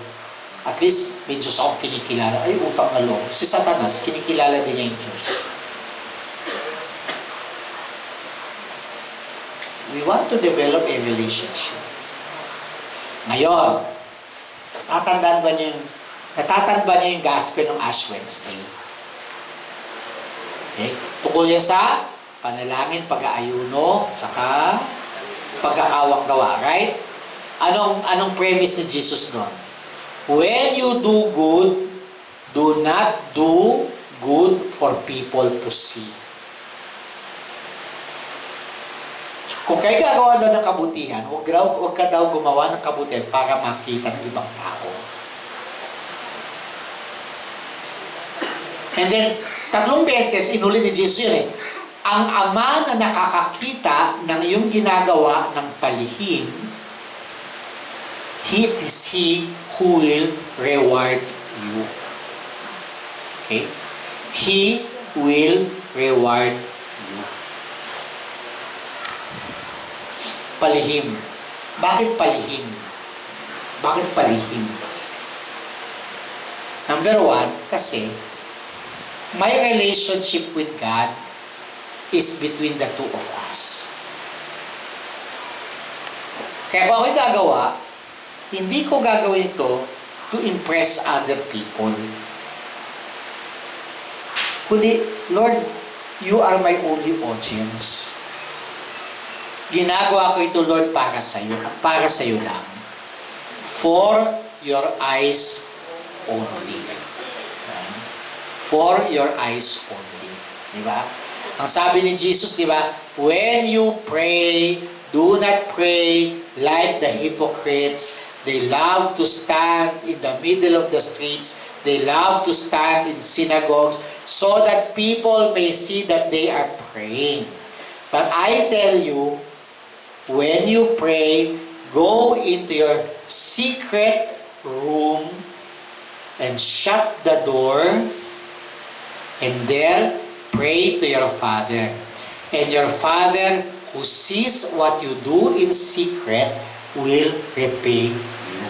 at least may Diyos akong kinikilala. Ay, utang na loob. Si Satanas, kinikilala din niya yung Diyos. We want to develop a relationship. Ngayon, natatandaan ba niyo yung gospel ng Ash Wednesday? Okay? Tungkol yan sa panalangin, pag-aayuno, saka pagkakawang gawa, right? Anong premise ni Jesus doon? When you do good, do not do good for people to see. Kung kayo gagawa daw ng kabutihan, huwag ka daw gumawa ng kabutihan para makita ng ibang tao. And then, 3 beses, inulit ni Jesus yun eh. Ang Ama na nakakakita ng iyong ginagawa ng palihim, It is He who will reward you. Okay? He will reward you. Palihim. Bakit palihim? Bakit palihim? Number one, kasi my relationship with God is between the two of us. Kaya kung ako'y gagawa, hindi ko gagawin ito to impress other people. Kundi, Lord, you are my only audience. Ginagawa ko ito, Lord, para sa iyo at para sa iyo lang. For your eyes only. For your eyes only. Diba? Ang sabi ni Jesus, diba? When you pray, do not pray like the hypocrites. They love to stand in the middle of the streets. They love to stand in synagogues so that people may see that they are praying. But I tell you, when you pray, go into your secret room and shut the door, and there pray to your Father. And your Father who sees what you do in secret will repay you.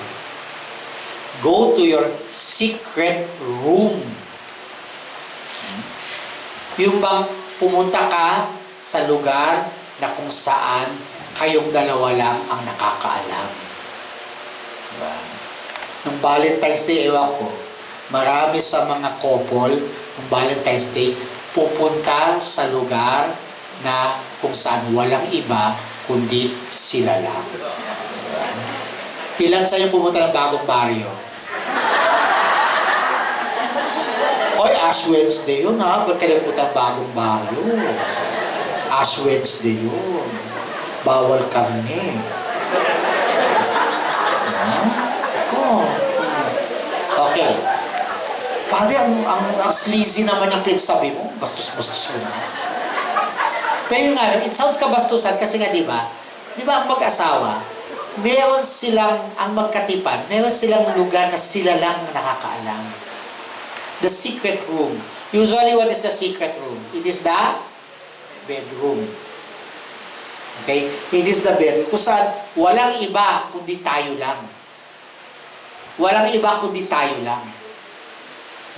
Go to your secret room. Yung bang pumunta ka sa lugar na kung saan kayong dalawa lang ang nakakaalam. Diba? Nung Valentine's Day, ewan ko, marami sa mga couple, nung Valentine's Day, pupunta sa lugar na kung saan walang iba, kundi sila lang. Diba? Ilan sa inyo pumunta ng bagong baryo? Oy, Ash Wednesday yun ha, ba't kayo pumunta ng bagong baryo? Ash Wednesday yun. Bawal kami. Oh. Okay. Father, ang sleazy naman yung pinagsabi mo. Bastos-bastos mo na. Pero yung nga, it sounds kabastusan kasi nga, di ba ang mag-asawa, meron silang, ang magkatipan, meron silang lugar na sila lang nakakaalam. The secret room. Usually, what is the secret room? It is the bedroom. Okay? It is the bedroom. Kung saan, walang iba kundi tayo lang. Walang iba kundi tayo lang.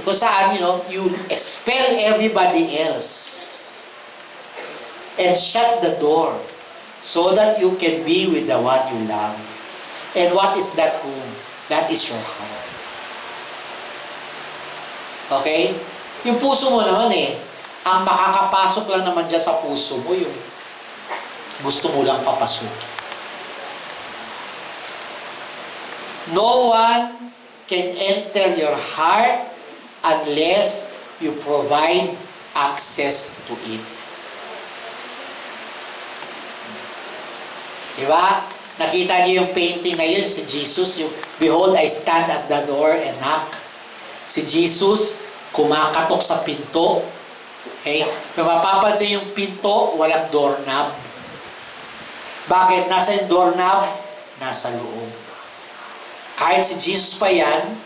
Kung saan, you expel everybody else. And shut the door. So that you can be with the one you love. And what is that room? That is your heart. Okay? Yung puso mo naman ang makakapasok lang naman dyan sa puso mo, yung gusto mo lang papasok. No one can enter your heart unless you provide access to it. Diba? Nakita niyo yung painting na yun, si Jesus, yung, Behold, I stand at the door and knock. Si Jesus, kumakatok sa pinto. Okay? Kung mapapansin yung pinto, walang doorknob. Bakit? Nasa yung doorknob? Nasa loob. Kahit si Jesus pa yan,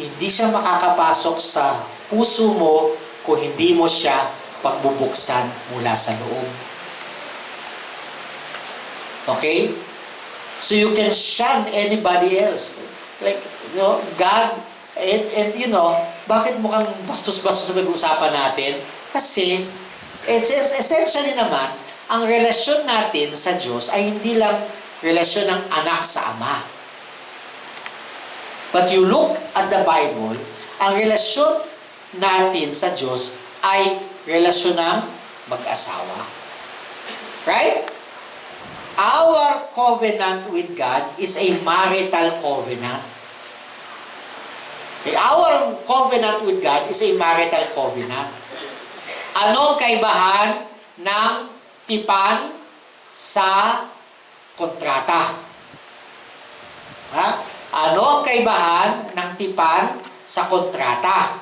hindi siya makakapasok sa puso mo kung hindi mo siya pagbubuksan mula sa loob. Okay? So you can shun anybody else. Like, God, and bakit mukhang bastos-bastos sa pag-uusapan natin? Kasi, essentially naman, ang relasyon natin sa Diyos ay hindi lang relasyon ng anak sa ama. But you look at the Bible, ang relasyon natin sa Diyos ay relasyon ng mag-asawa. Right? Our covenant with God is a marital covenant. Okay, our covenant with God is a marital covenant. Anong kaibahan ng tipan sa kontrata? Ha? Ano ang kaibahan ng tipan sa kontrata?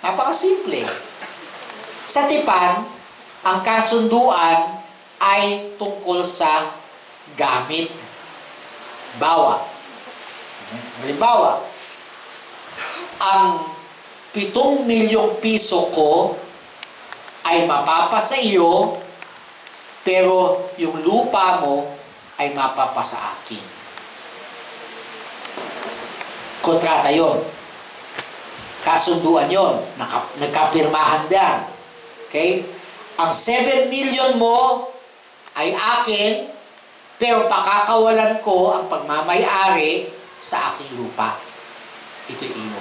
Napakasimple. Sa tipan, ang kasunduan ay tungkol sa gamit. Bawa, Halimbawa, ang 7 milyong piso ko ay mapapasa iyo, pero yung lupa mo ay mapapasa akin. Kontrata yon. Kasunduan yon. Nagkapirmahan yan. Okay? Ang 7 million mo ay akin, pero pakakawalan ko ang pagmamay-ari sa aking lupa. Ito iyo.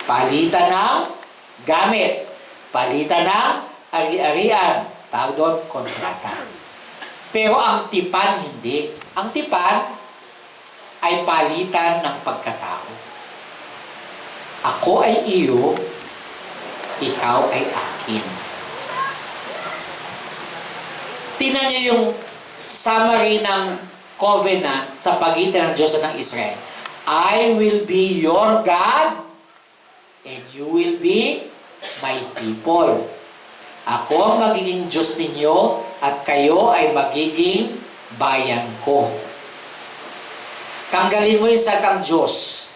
Palitan ng gamit. Palitan ng ari-arian. Tawag doon, kontrata. Pero ang tipan, hindi. Ang tipan ay palitan ng pagkatao. Ako ay iyo, ikaw ay akin. Tingnan niyo yung summary ng covenant sa pagitan ng Diyos at ng Israel. I will be your God and you will be my people. Ako ang magiging Diyos ninyo at kayo ay magiging bayan ko. Tanggalin mo yung salitang Diyos.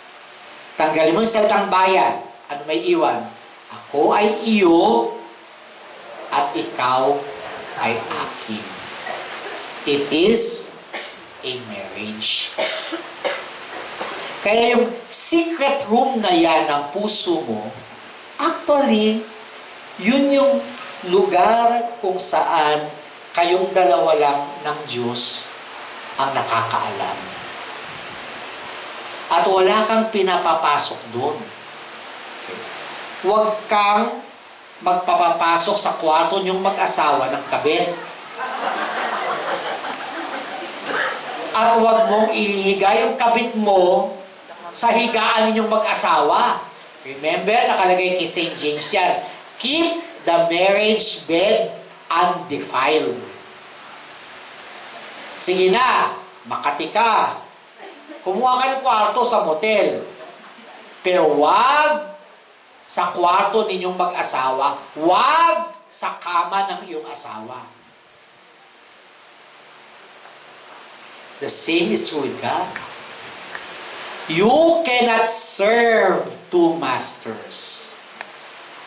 Tanggalin mo yung salitang bayan. Ano may iwan? Ako ay iyo at ikaw ay akin. It is a marriage. Kaya yung secret room na yan ng puso mo, actually, yun yung lugar kung saan kayong dalawa lang ng Diyos ang nakakaalam. At wala kang pinapapasok doon. Huwag kang magpapapasok sa kwarto niyong mag-asawa ng kabit. At huwag mong ihiga yung kabit mo sa higaan ninyong mag-asawa. Remember, nakalagay kay St. James yan. Keep the marriage bed undefiled. Sige na, Makati ka. Kumuha ka ng kwarto sa motel. Pero wag sa kwarto ninyong mag-asawa, wag sa kama ng iyong asawa. The same is true with God. You cannot serve two masters.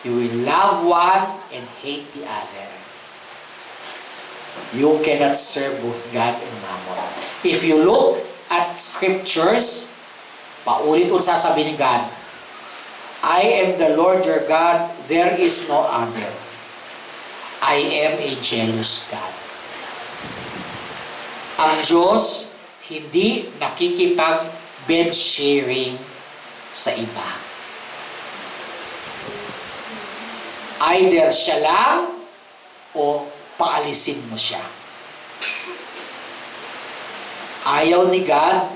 You will love one and hate the other. You cannot serve both God and Mammon. If you look at scriptures, paulit-ulit sasabihin ni God, I am the Lord your God, there is no other. I am a jealous God. Ang Diyos, hindi nakikipag-bed sharing sa iba. Either siya lang o paalisin mo siya. Ayaw ni God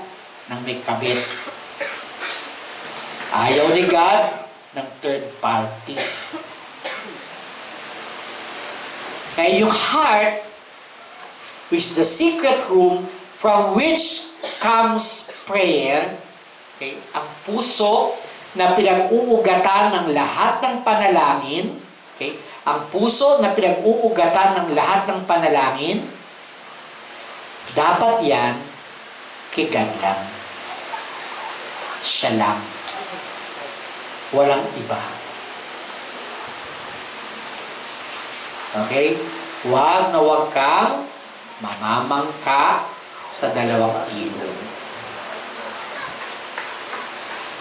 ng may kabit. Ayaw ni God ng third party. Kaya yung heart, which is the secret room from which comes prayer, okay, ang puso na pinag-uugatan ng lahat ng panalangin, okay, ang puso na pinag-uugatan ng lahat ng panalangin, dapat yan kay God lang. Siya lang. Walang iba. Okay? Huwag na huwag kang mamamangka sa dalawang ilog.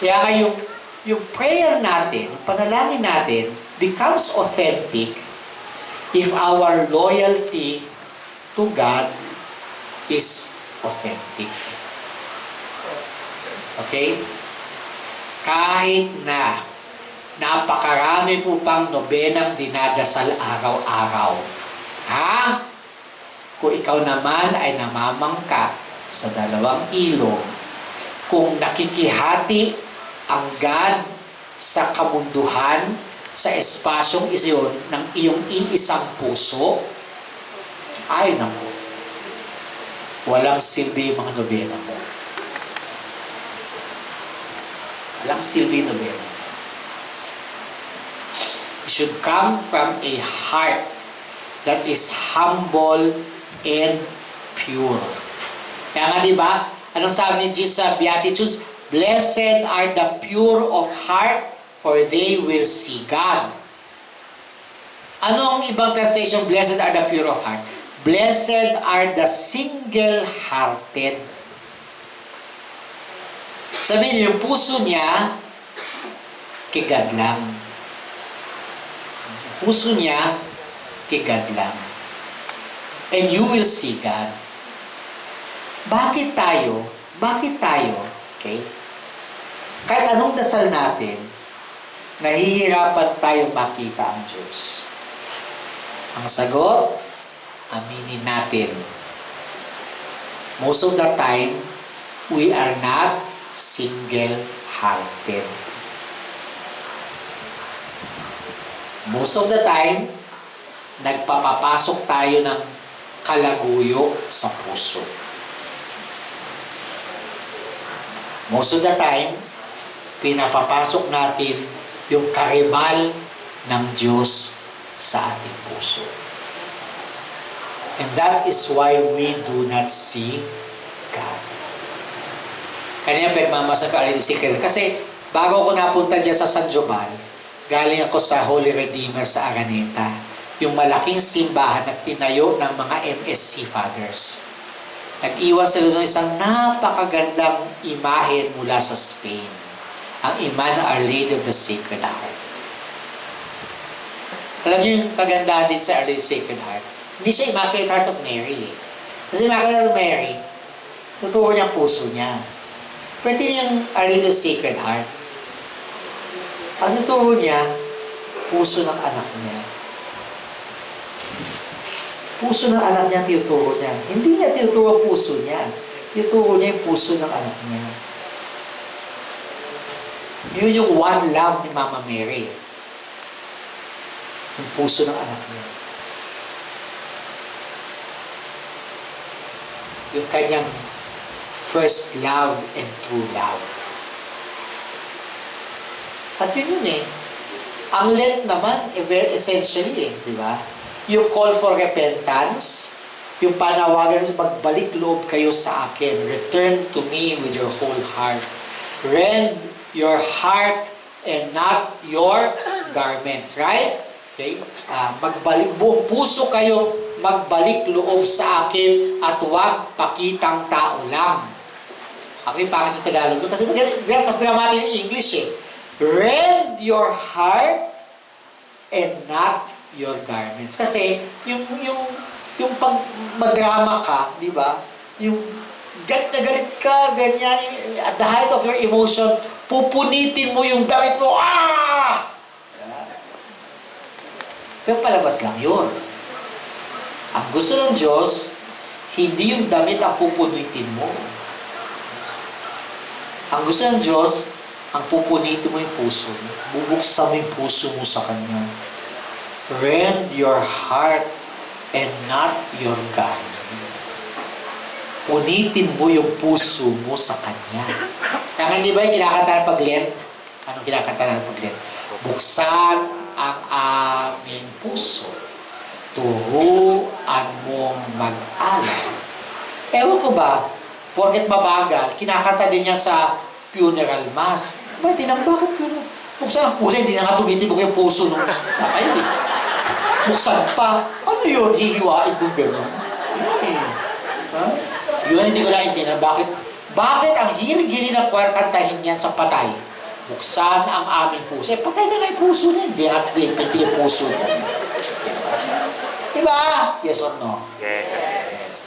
Kaya nga yung prayer natin, yung panalangin natin, becomes authentic if our loyalty to God is authentic. Okay? Kahit na napakarami po pang nobenang dinadasal araw-araw. Ha? Kung ikaw naman ay namamangka sa dalawang ilog, kung nakikihati ang God sa kamunduhan, sa espasyong iyon ng iyong iisang puso, ay naku, walang silbi mga nobena mo. Walang silbi nobena. It should come from a heart that is humble and pure. Kaya nga diba, Anong sabi ni Jesus sa Beatitudes? Blessed are the pure of heart, for they will see God. Anong ibang translation? Blessed are the pure of heart. Blessed are the single-hearted. Sabihin niyo, yung puso niya, kay God lang. Puso niya, kay God lang. And you will see God. Bakit tayo? Okay? Kahit anong dasal natin, nahihirapan tayo makita ang Diyos. Ang sagot, aminin natin. Most of the time, we are not single-hearted. Most of the time, nagpapapasok tayo ng kalaguyo sa puso. Most of the time, pinapapasok natin yung karibal ng Diyos sa ating puso. And that is why we do not see God. Kanina pagmamasa ka already secret. Kasi bago ako napunta dyan sa San Jobal, galing ako sa Holy Redeemer sa Araneta. Yung malaking simbahan na tinayo ng mga MSC Fathers. Nag-iwan sila ng isang napakagandang imahe mula sa Spain. Ang imahe ng Our Lady of the Sacred Heart. Alam niyo yung kagandahan din sa Our Lady of the Sacred Heart? Hindi siya Immaculate Heart of Mary. Kasi Immaculate Heart of Mary, tuturo niya ang puso niya. Pwede yung Our Lady of the Sacred Heart. Ang tuturo niya, puso ng anak niya. Puso ng anak niya, tinuturo niya. Hindi niya tinuturo ang puso niya. Tinuturo niya yung puso ng anak niya. Yun yung one love ni Mama Mary. Yung puso ng anak niya. Yung kanyang first love and true love. At yun eh. Ang Lent naman, essentially di ba? Yung call for repentance, yung panawagan sa magbalik loob kayo sa akin. Return to me with your whole heart. Rend your heart and not your garments. Right? Okay? Magbalik, buong puso kayo, magbalik loob sa akin at huwag pakitang tao lang. Actually, bakit yung Tagalog doon? Kasi mas dramatic yung English eh. Rend your heart and not your garments. Kasi, yung pag madrama ka, di ba? Yung galit na galit ka, ganyan, at the height of your emotion, pupunitin mo yung damit mo, ah! Pero palabas lang yun. Ang gusto ng Diyos, hindi yung damit ang pupunitin mo. Ang gusto ng Diyos, ang pupunitin mo yung puso mo. Bubuksan mo yung puso mo sa Kanya. Rend your heart and not your garment. Punitin mo yung puso mo sa Kanya. Kaya hindi ba yung kinakanta ng pag-Lent? Anong kinakanta ng pag-Lent? Buksan ang aming puso. Turuan mong mag-alay. Ewan ko ba, porket mabagal, kinakanta din niya sa funeral mass. Bakit funeral? Buksan ang puso, hindi na nga tumitibok yung puso nung kayo eh. Buksan pa. Ano yun? Hihiwain kong gano'n. Yun, hindi ko naintindihan. Bakit ang hilig-hilig ng choir kantahin yan sa patay? Buksan ang aming puso. Eh, patay na nga yung puso niya. Hindi nga pinti yung puso niya. Diba? Yes or no? Yes.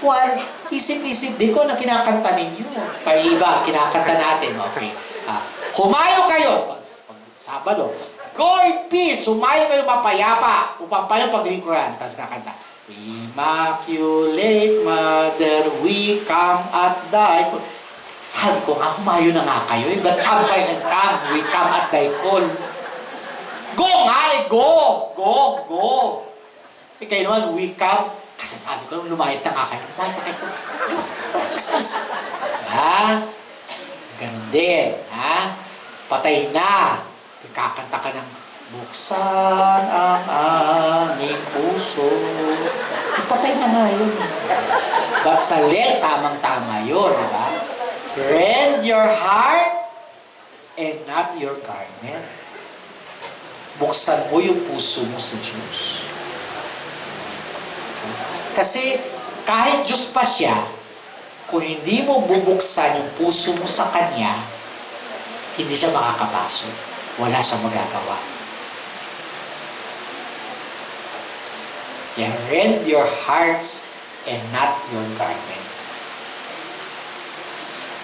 Well, isip-isip din ko na kinakanta ninyo. Kaya iba, kinakanta natin. Okay. Humayo kayo. Pag Sabado. Go in peace. Humayo kayo mapayapa. Upang pa yung paglingkuran. Tapos kakanta. Immaculate Mother, we come at thy call. Sabi ko nga, humayo na nga kayo. But come by and come. We come at thy call. Go nga eh. Go. Kayo naman, we come. Kasi sabi ko, lumayas na nga kayo. Lumayas na kayo. Ha? Ganun din. Ha? Patay na. Kakanta ka ng buksan ang aming puso. Ipatay na nga yun. But sa let, tamang-tama yun, di ba? Rend your heart and not your garment. Buksan mo yung puso mo sa Diyos. Kasi kahit Diyos pa siya, kung hindi mo bubuksan yung puso mo sa Kanya, hindi siya makakapasok. Wala siyang magagawa. Yan, rend your hearts and not your garment.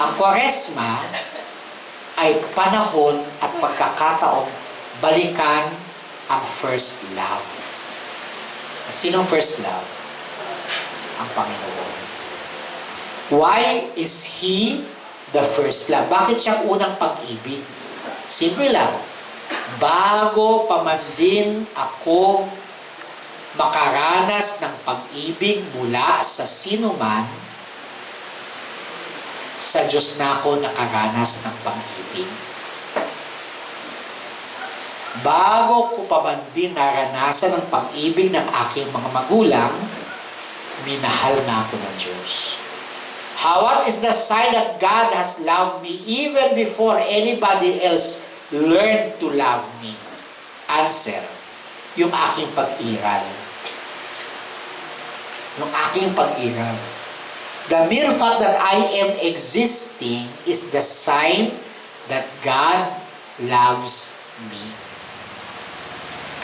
Ang Kwaresma ay panahon at pagkakataong balikan ang first love. Sinong first love? Ang Panginoon. Why is He the first love? Bakit siya unang pag-ibig? Simple lang. Bago pa man din ako makaranas ng pag-ibig mula sa sinuman, sa Diyos na ako nakaranas ng pag-ibig. Bago ko pa man din naranasan ang pag-ibig ng aking mga magulang, minahal na ako ng Diyos. What is the sign that God has loved me even before anybody else learned to love me? Answer, yung aking pag-iral. Yung aking pag-iral. The mere fact that I am existing is the sign that God loves me.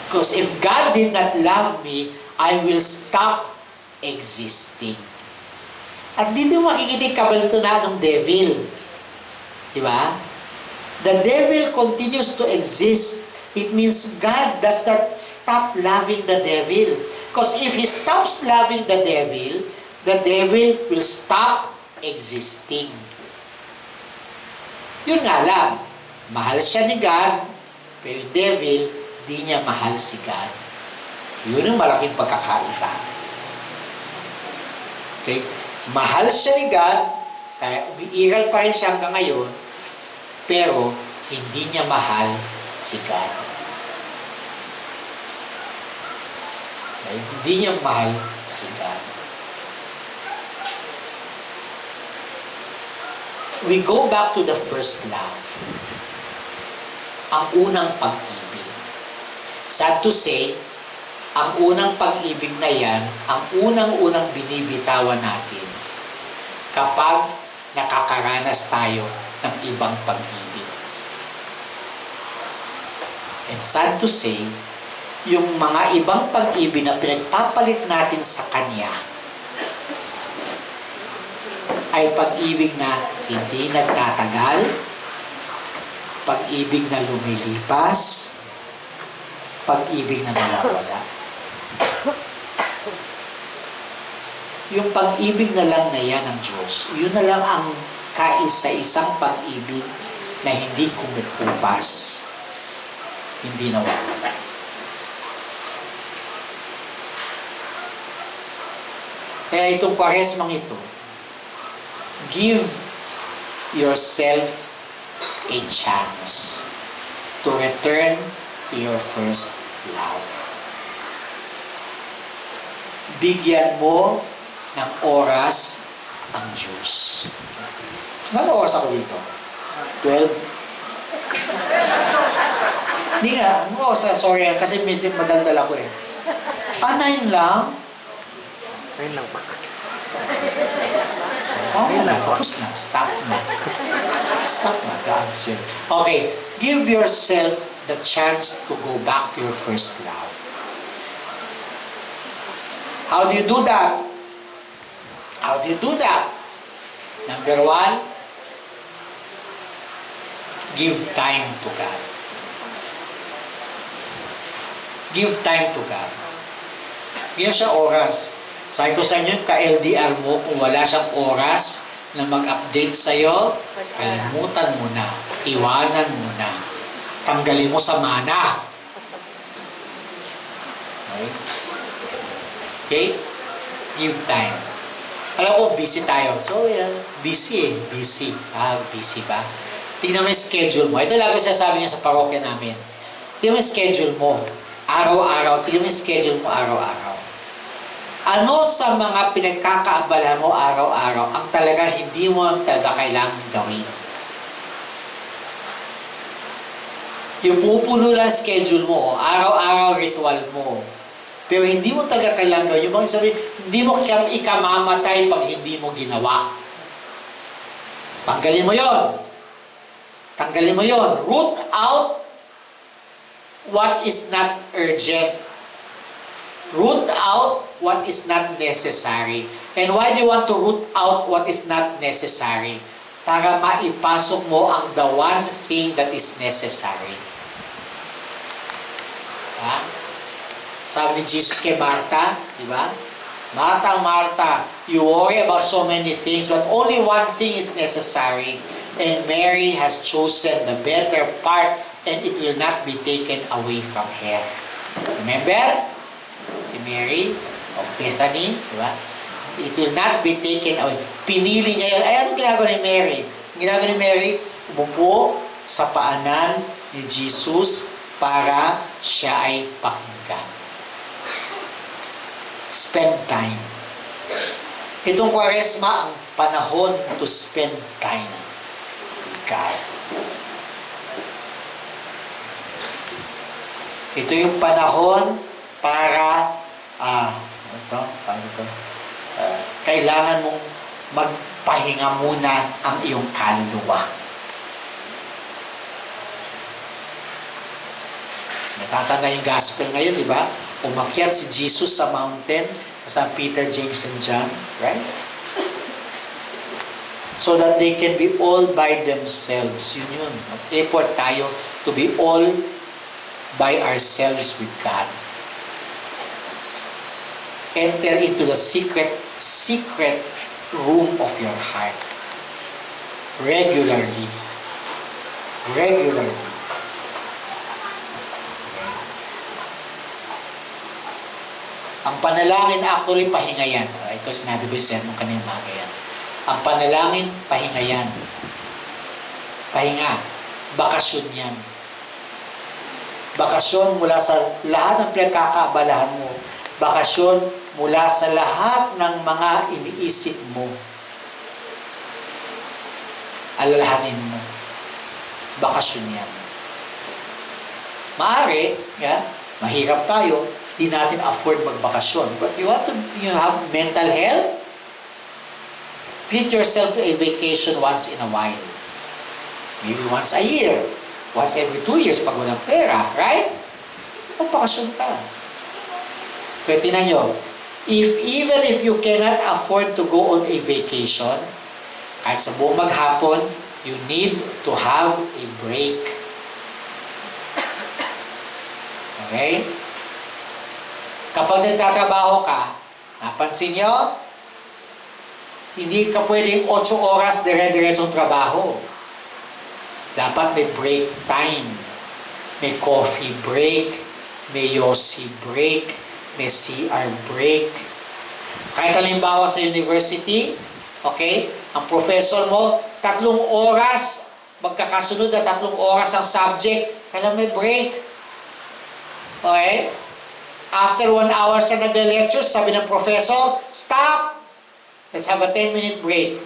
Because if God did not love me, I will stop existing. At dito makikita yung kabalitunan ng devil. Di ba? The devil continues to exist. It means God does not stop loving the devil. Because if He stops loving the devil will stop existing. Yun nga lang, mahal siya ni God, pero yung devil, di niya mahal si God. Yun ang malaking pagkakaiba. Okay? Mahal siya ni God, kaya umiiral pa rin siya hanggang ngayon, pero hindi niya mahal si God. Okay? Hindi niya mahal si God. We go back to the first love. Ang unang pag-ibig. Sad to say, ang unang pag-ibig na yan, ang unang-unang binibitawan natin kapag nakakaranas tayo ng ibang pag-ibig. And sad to say, yung mga ibang pag-ibig na pinagpapalit natin sa Kanya ay pag-ibig na hindi nagtatagal, pag-ibig na lumilipas, pag-ibig na nawawala. Yung pag-ibig na lang na yan ng Diyos, yun na lang ang kaisa-isang pag-ibig na hindi kumukupas, hindi nawawala. Kaya itong Kwaresmang ito, give yourself a chance to return to your first love. Bigyan mo ng oras ang Diyos. Anong oras ako dito? 12? Hindi nga, anong oras? Sorry, kasi medyo madaldal ako eh. 9 lang? 9 lang pa. Tapos na. Stop na. Stop na. God's will. Okay, give yourself the chance to go back to your first love. How do you do that? How do you do that? Number 1, give time to God. Give time to God. Bigyan siya oras. Sabi ko sa inyo, ka-LDR mo, kung wala siyang oras na mag-update sa'yo, kalimutan mo na. Iwanan mo na. Tanggalin mo sa mana. Okay? Okay? Give time. Alam ko, busy tayo. So, yeah, busy eh. Busy. Busy ba? Tingnan mo yung schedule mo. Ito lagi sasabi niya sa parokya namin. Tingnan mo yung schedule mo. Araw-araw. Tingnan mo yung schedule mo araw-araw. Ano sa mga pinagkakaabalahan mo araw-araw ang talaga hindi mo talaga kailangan gawin? Yung pupuno lang schedule mo, araw-araw ritual mo. Pero hindi mo talaga kailangan gawin. Yung mga sabi, hindi mo ikamamatay pag hindi mo ginawa. Tanggalin mo yon. Tanggalin mo yon. Root out what is not urgent. Root out what is not necessary. And why do you want to root out what is not necessary? Para maipasok mo ang the one thing that is necessary. Ha? Sabi ni Jesus kay Martha, di ba? Martha, Martha, you worry about so many things, but only one thing is necessary. And Mary has chosen the better part, and it will not be taken away from her. Remember? Si Mary of Bethany, di ba? It will not be taken away. Pinili niya yun. Ay, anong ginagawa ni Mary? Ang ginagawa ni Mary, umupo sa paanan ni Jesus para siya ay pakinggan. Spend time. Itong Kwaresma, ang panahon to spend time with God. Ito yung panahon para kailangan mong magpahinga muna ang iyong kaluluwa. Natatanda yung gospel ngayon, di ba? Umakyat si Jesus sa mountain kasama Peter, James, and John, right? So that they can be all by themselves. Yun. Mag-effort tayo to be all by ourselves with God. Enter into the secret room of your heart. Regularly. Ang panalangin actually pahinga yan. Ito sinabi ko yung sermon kanina umaga yan. Ang panalangin, pahinga yan. Pahinga. Bakasyon yan. Bakasyon mula sa lahat ng pinagkakaabalahan mo. Bakasyon mula sa lahat ng mga iniisip mo. Alalahanin mo. Bakasyon yan. Maaari, mahirap tayo, di natin afford magbakasyon. But you have mental health. Treat yourself to a vacation once in a while. Maybe once a year. Once every 2 years pag walang pera, right? Magbakasyon ka. Pero tingnan nyo, even if you cannot afford to go on a vacation, kahit sa buong maghapon, you need to have a break. Okay? Kapag nagtatrabaho ka, napansin nyo, hindi ka pwedeng 8 oras dire-diretsong trabaho. Dapat may break time. May coffee break, may yosi break, may CR break. Kahit halimbawa sa university, okay, ang professor mo, 3 oras, magkakasunod na 3 oras ang subject, kailangan may break. Okay? After 1 hour siya nag-lecture, sabi ng professor, stop! Let's have a 10-minute break.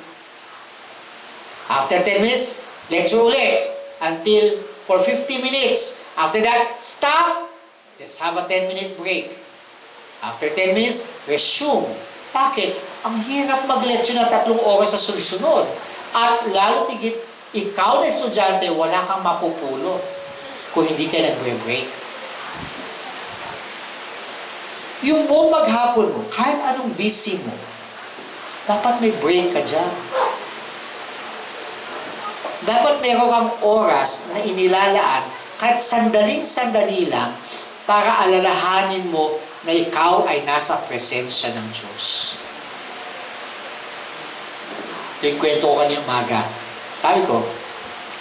After 10 minutes, lecture ulit. Until for 50 minutes. After that, stop! Let's have a 10-minute break. After 10 minutes, resume. Bakit? Ang hirap mag-lecture na 3 oras sa sunod-sunod. At lalo tigit, ikaw na estudyante, wala kang mapupulo kung hindi ka nagbe-break. Yung buong maghapon mo, kahit anong busy mo, dapat may break ka dyan. Dapat meron kang oras na inilalaan, kahit sandaling-sandali lang, para alalahanin mo na ikaw ay nasa presensya ng Diyos. Ito yung kwento ko kanina umaga. Sabi ko,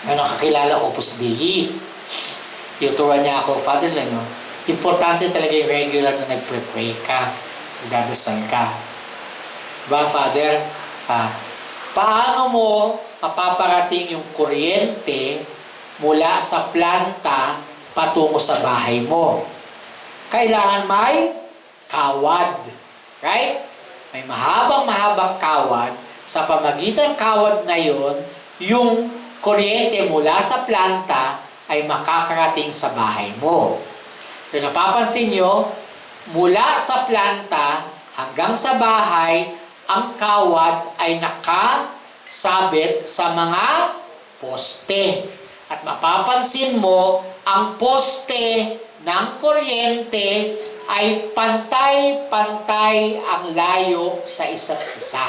kakilala Opus Dei. Tuturuan niya ako, Father Leno, importante talaga yung regular na nagpre-pray ka, nagdadasal ka. Diba, Father? Paano mo mapaparating yung kuryente mula sa planta patungo sa bahay mo? Kailangan may kawad. Right? May mahabang kawad. Sa pamagitan ng kawad na yon, yung kuryente mula sa planta ay makakarating sa bahay mo. Kung napapansin nyo, mula sa planta hanggang sa bahay, ang kawad ay nakasabit sa mga poste. At mapapansin mo, ang poste ng kuryente ay pantay-pantay ang layo sa isa't isa.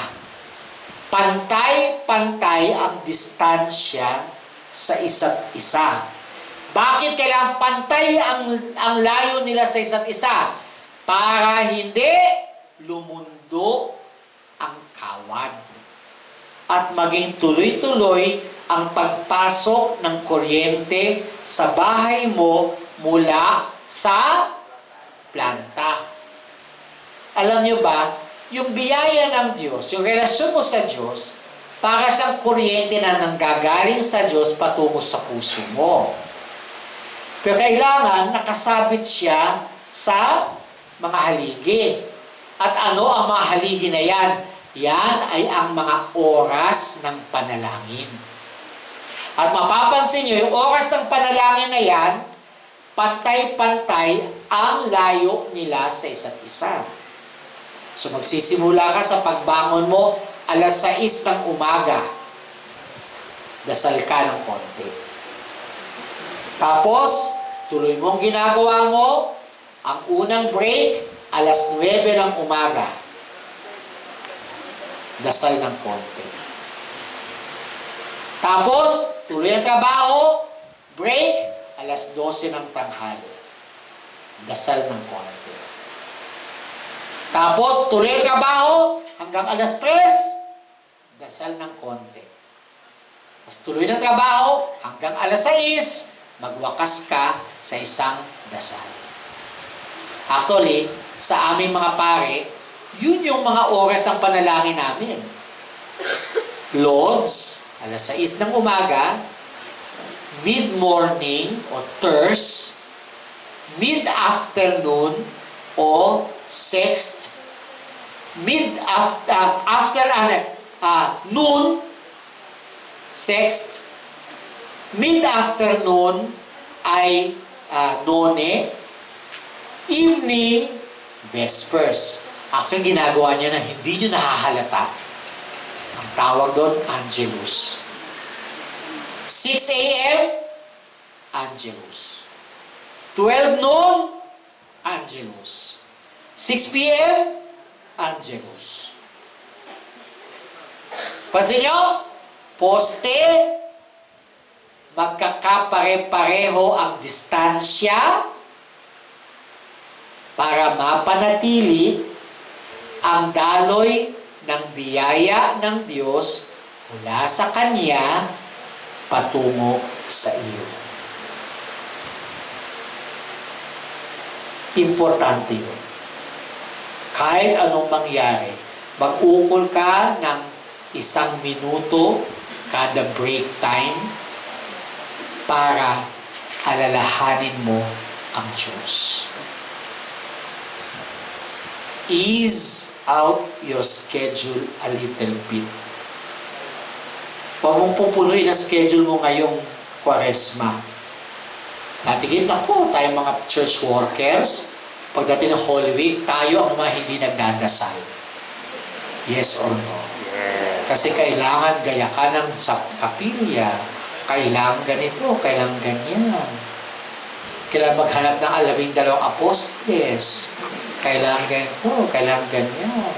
Pantay-pantay ang distansya sa isa't isa. Bakit kailangan pantay ang layo nila sa isa't isa? Para hindi lumundo ang kawad. At maging tuloy-tuloy ang pagpasok ng kuryente sa bahay mo mula sa planta. Alam niyo ba, yung biyaya ng Diyos, yung relasyon mo sa Diyos, para siyang kuryente na nanggagaling sa Diyos patungo sa puso mo. Pero kailangan nakasabit siya sa mga haligi. At ano ang mga haligi na yan? Yan ay ang mga oras ng panalangin. At mapapansin nyo, yung oras ng panalangin na yan, pantay-pantay ang layo nila sa isa't isa. So magsisimula ka sa pagbangon mo, alas 6 ng umaga. Dasal ka ng konti. Tapos, tuloy mong ginagawa mo, ang unang break, alas 9 ng umaga. Dasal ng konti. Tapos, tuloy ang trabaho, break, alas 12 ng tanghali. Dasal ng konti. Tapos, tuloy ang trabaho, hanggang alas 3, dasal ng konti. Tapos tuloy ng trabaho, hanggang alas 6, magwakas ka sa isang dasal. Actually, sa aming mga pare, yun yung mga oras ng panalangin namin. Lods, alas 6 ng umaga, mid-morning o thirst, mid-afternoon o sixth, noon, sixth, mid-afternoon ay none, evening, vespers. Actually, ginagawa niya na hindi niyo nahahalata. Ang tawag doon, Angelus. 6 a.m., Angelus. 12 noon, Angelus. 6 p.m., Angelus. Pansin nyo? Poste, magkakapare-pareho ang distansya para mapanatili ang daloy ng biyaya ng Diyos mula sa Kanya patungo sa iyo. Importante yun. Kahit anong mangyari, mag-ukol ka ng 1 minuto kada break time para alalahanin mo ang Diyos. Ease out your schedule a little bit. Huwag mong pupunuin ang schedule mo ngayong Kwaresma. Natigit na po tayong mga church workers, pagdating ng Holy Week, tayo ang mga hindi nagdadasal. Yes or no? Yes. Kasi kailangan gaya ka ng sa kapilya, kailangan ganito, kailangan ganyan. Kailangan maghanap ng 12 apostoles. Kailangan ganito, kailangan ganyan.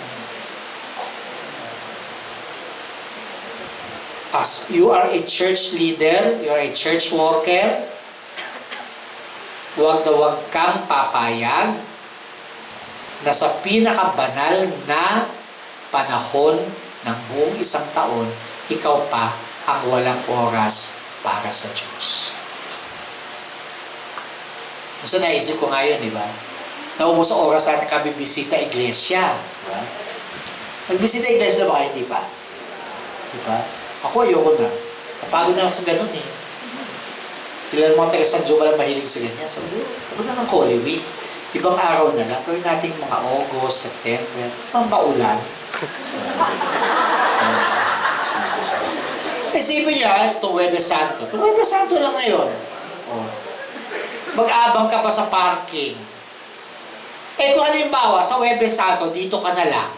As you are a church leader, you are a church worker, huwag na huwag kang papayag na sa pinakabanal na panahon ng buong isang taon, ikaw pa ang walang oras para sa Diyos. Kasi naisip ko ngayon, di ba? Naubos ang oras natin kami bisita iglesia. Diba? Nagbisita iglesia na ba kayo? Hindi pa? Di ba? Ako ayoko na. Napagod na ako sa ganun eh. Sila ng mga taga San Joel mahilig sa ganyan. Sabi ko, huwag na ng Holy Week. Ibang araw na lang. Gawin natin mga August, September. Pang maulan. Isipin niya, itong Huwebes Santo. Itong Huwebes Santo lang ngayon. Oh. Mag-aabang ka pa sa parking. Eh kung halimbawa, sa Huwebes Santo, dito ka na lang.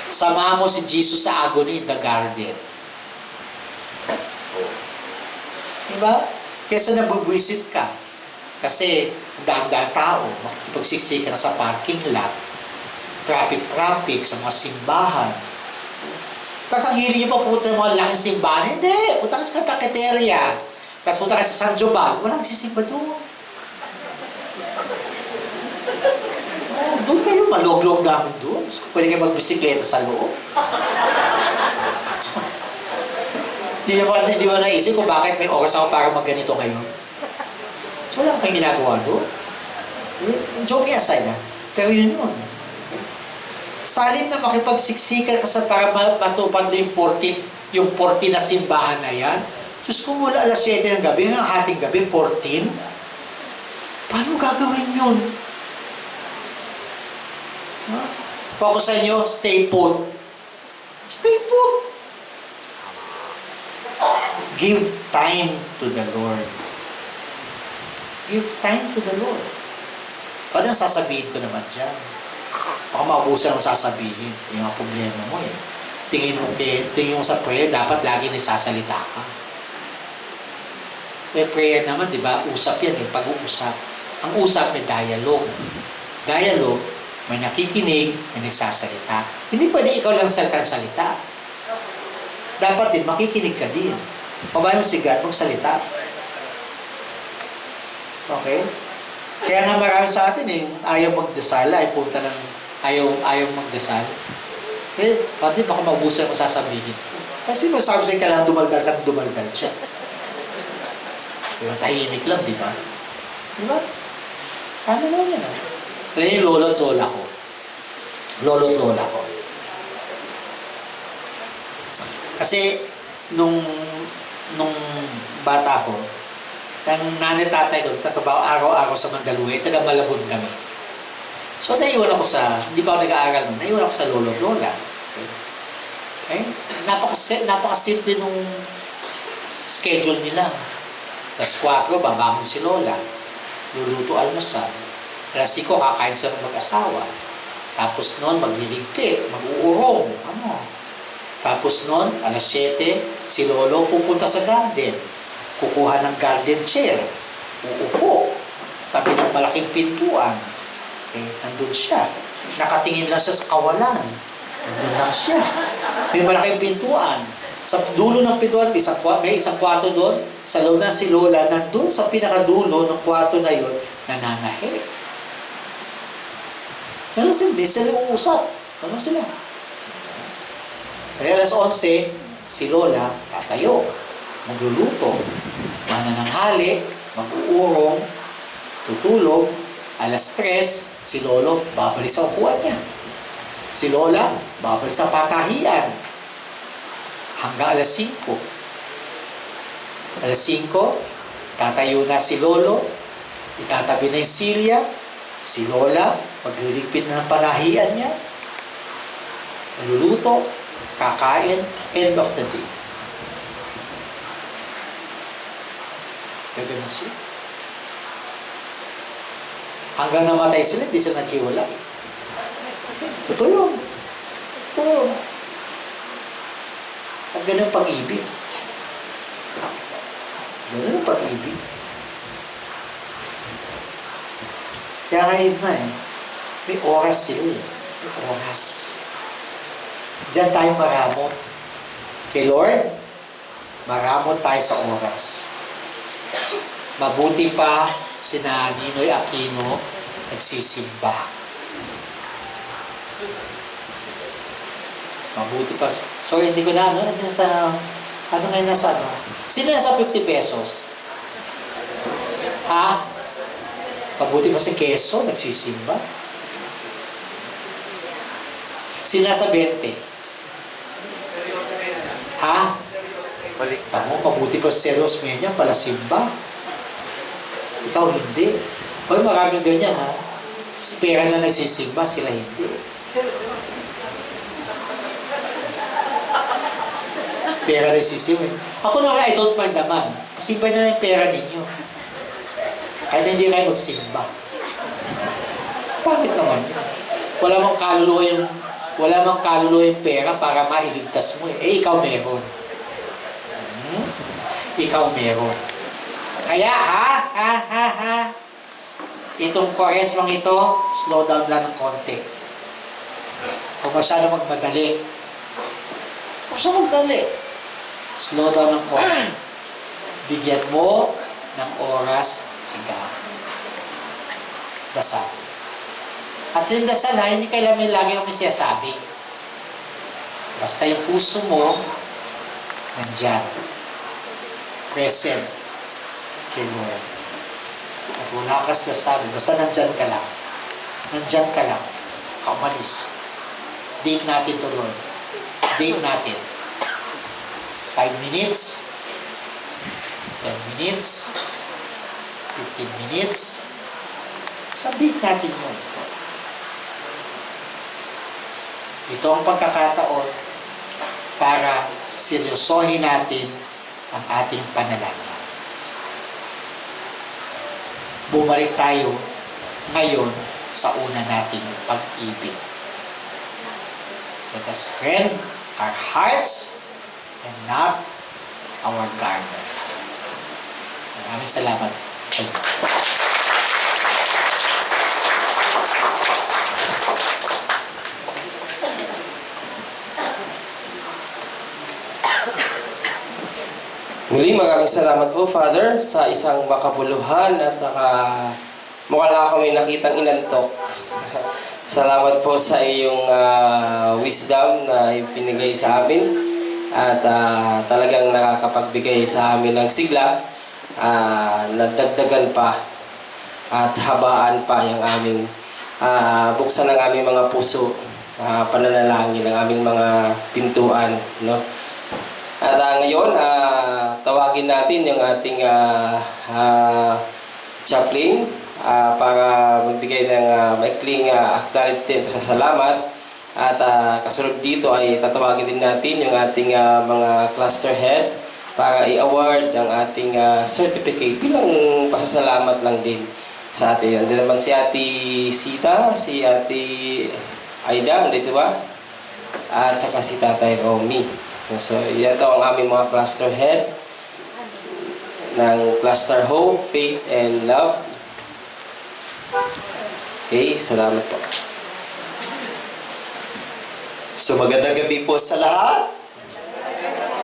Sama mo si Jesus sa agony in the garden. Diba? Kesa nabubwisit ka. Kasi, daan-daan tao, makikipagsiksik ka na sa parking lot, traffic sa mga simbahan. Tapos ang hili nyo pa pupunta sa mga laking simbahan. Hindi! Punta ka sa Cafeteria. Tapos punta ka sa San Joban. Walang nagsisimba doon. Doon kayo, malog-log namin doon. Pwede kayo magbisikleta sa loob. Di ba naisip kung bakit may oras ako para magganito ngayon? So wala kayong ginagawa doon. Joking aside ha. Pero yun yun. Salin na makipagsiksikan ka sa para matupad na yung 14 na simbahan na yan. Diyos ko mula alas 7 ng gabi, hanggang hating gabi, 14. Paano gagawin yun? Kung ako sa inyo, stay put. Stay put. Give time to the Lord. Give time to the Lord. Paano sasabihin ko naman dyan? Baka maubusan ang sasabihin. Yung mga problema mo eh. Tingin mo sa prayer, dapat lagi nagsasalita ka. May prayer naman, di ba? Usap yan eh, pag-uusap. Ang usap may dialogue. Dialogue, may nakikinig, may nagsasalita. Hindi pwede ikaw lang salita. Dapat din, makikinig ka din. Pabayan mo si God, magsalita. Okay? Kaya nga marami sa atin eh, ayaw magdasal, ay punta ng ayaw magdasal. Eh, pati baka maubusan mo sasabihin. Kasi masabi sa'yo kailangan dumaldal siya. Pero tahimik lang, di ba? Di ba? Ano lang yan ah? Kaya yung lolo at lola ko. Lolo at lola ko. Kasi, nung bata ko, ang nanay tatay ko, tatabaw araw-araw sa Mandaluyong, taga Malabon kami. So, naiwan ako hindi pa ako nag-aaral nun, naiwan ako sa lolo at lola. Okay? Napakasimple nung schedule nila. Alas 4, babangon si lola, luluto almusal. Alas 5, kakain sa mag-asawa. Tapos noon, magliligpit, mag-uurong. Tapos noon, alas 7, si lolo pupunta sa garden. Kukuha ng garden chair. Uupo. Tabi ng malaking pintuan. Okay, nandun siya. Nakatingin lang siya sa kawalan. Nandun lang siya. May malaking pintuan. Sa dulo ng pintuan, may isang kwarto doon. Sa loob na si lola, nandun sa pinakadulo ng kwarto na yun, nananahi. Ganun sila uusap. Ganun sila. Kaya alas 11, si lola tatayo, magluluto, manananghali, mag-uurong, tutulog. Alas 3, si lolo babalik sa upuan niya. Si lola babalik sa pakahian. Hanggang alas 5. Alas 5, tatayo na si lolo, itatabi na yung silya, si lola magliligpit na ng panahian niya, maluluto, kakain, end of the day. Gagana siya. Hanggang namatay sila, hindi sila naghiwala. Ito yun. Ito yun. Ang ganun pag-ibig. Ganun ang pag-ibig. Kaya ngayon na eh, may oras sila eh. May oras. Diyan tayo maramot. Kay Lord, maramot tayo sa oras. Mabuti pa sina Ninoy Aquino nagsisimba. Mabuti pa. So, hindi ko na, ano ngayon nasa, Sino nasa 50 pesos? Ha? Mabuti pa si Keso, nagsisimba. Sino nasa 20? Ha? Balik. Tamo, mabuti pa si Seros Menya, pala simba. ikaw hindi. Hoy, maraming ganyan ha. Pera na nagsisimba, sila hindi. Pera nagsisimba. Ako naman, I don't mind naman. Simba na yung pera ninyo. Kahit hindi kayo magsimba. Bakit naman? Wala mang kaluluwa yung pera para mailigtas mo eh. Eh, ikaw meron. Ikaw meron. Kaya itong Quaresmang ito, slow down lang ng konti. Huwag masyado magmadali. Huwag masyado magmadali. Slow down ng konti. Bigyan mo ng oras sigaw. Dasal. At yung dasal ha, hindi kailangan lagi kami sinasabi. Basta yung puso mo, nandyan. Present kay Lord. At wala ka sinasabi, basta nandyan ka lang. Nandyan ka lang. Kaumalis. Date natin to Lord. Date natin. 5 minutes, 10 minutes, 15 minutes. Sabihin natin yun. Ito ang pagkakataon para seryosohin natin ang ating panalangin. Bumalik tayo ngayon sa una nating pag-ibig. Let us rend our hearts and not our garments. Maraming salamat sa inyo. Muli, maraming salamat po, Father, sa isang makabuluhan at mukha na kami nakitang inantok. Salamat po sa iyong wisdom na ipinigay sa amin at talagang nakakapagbigay sa amin ng sigla, nagdagdagan pa at habaan pa yung aming buksan ng aming mga puso, pananalangin ng aming mga pintuan, no? At ngayon, tawagin natin yung ating chaplain para magbigay ng maikling acknowledgement din sa salamat. At kasunod dito ay tatawagin din natin yung ating mga cluster head para i-award ang ating certificate bilang pasasalamat lang din sa atin. Andun naman si Ate Sita, si Ate Aida, andito ba? At saka si Tatay Romy. So, yan daw ang aming mga cluster head ng Cluster Hope, Faith, and Love. Okay, salamat po. So magandang gabi po sa lahat.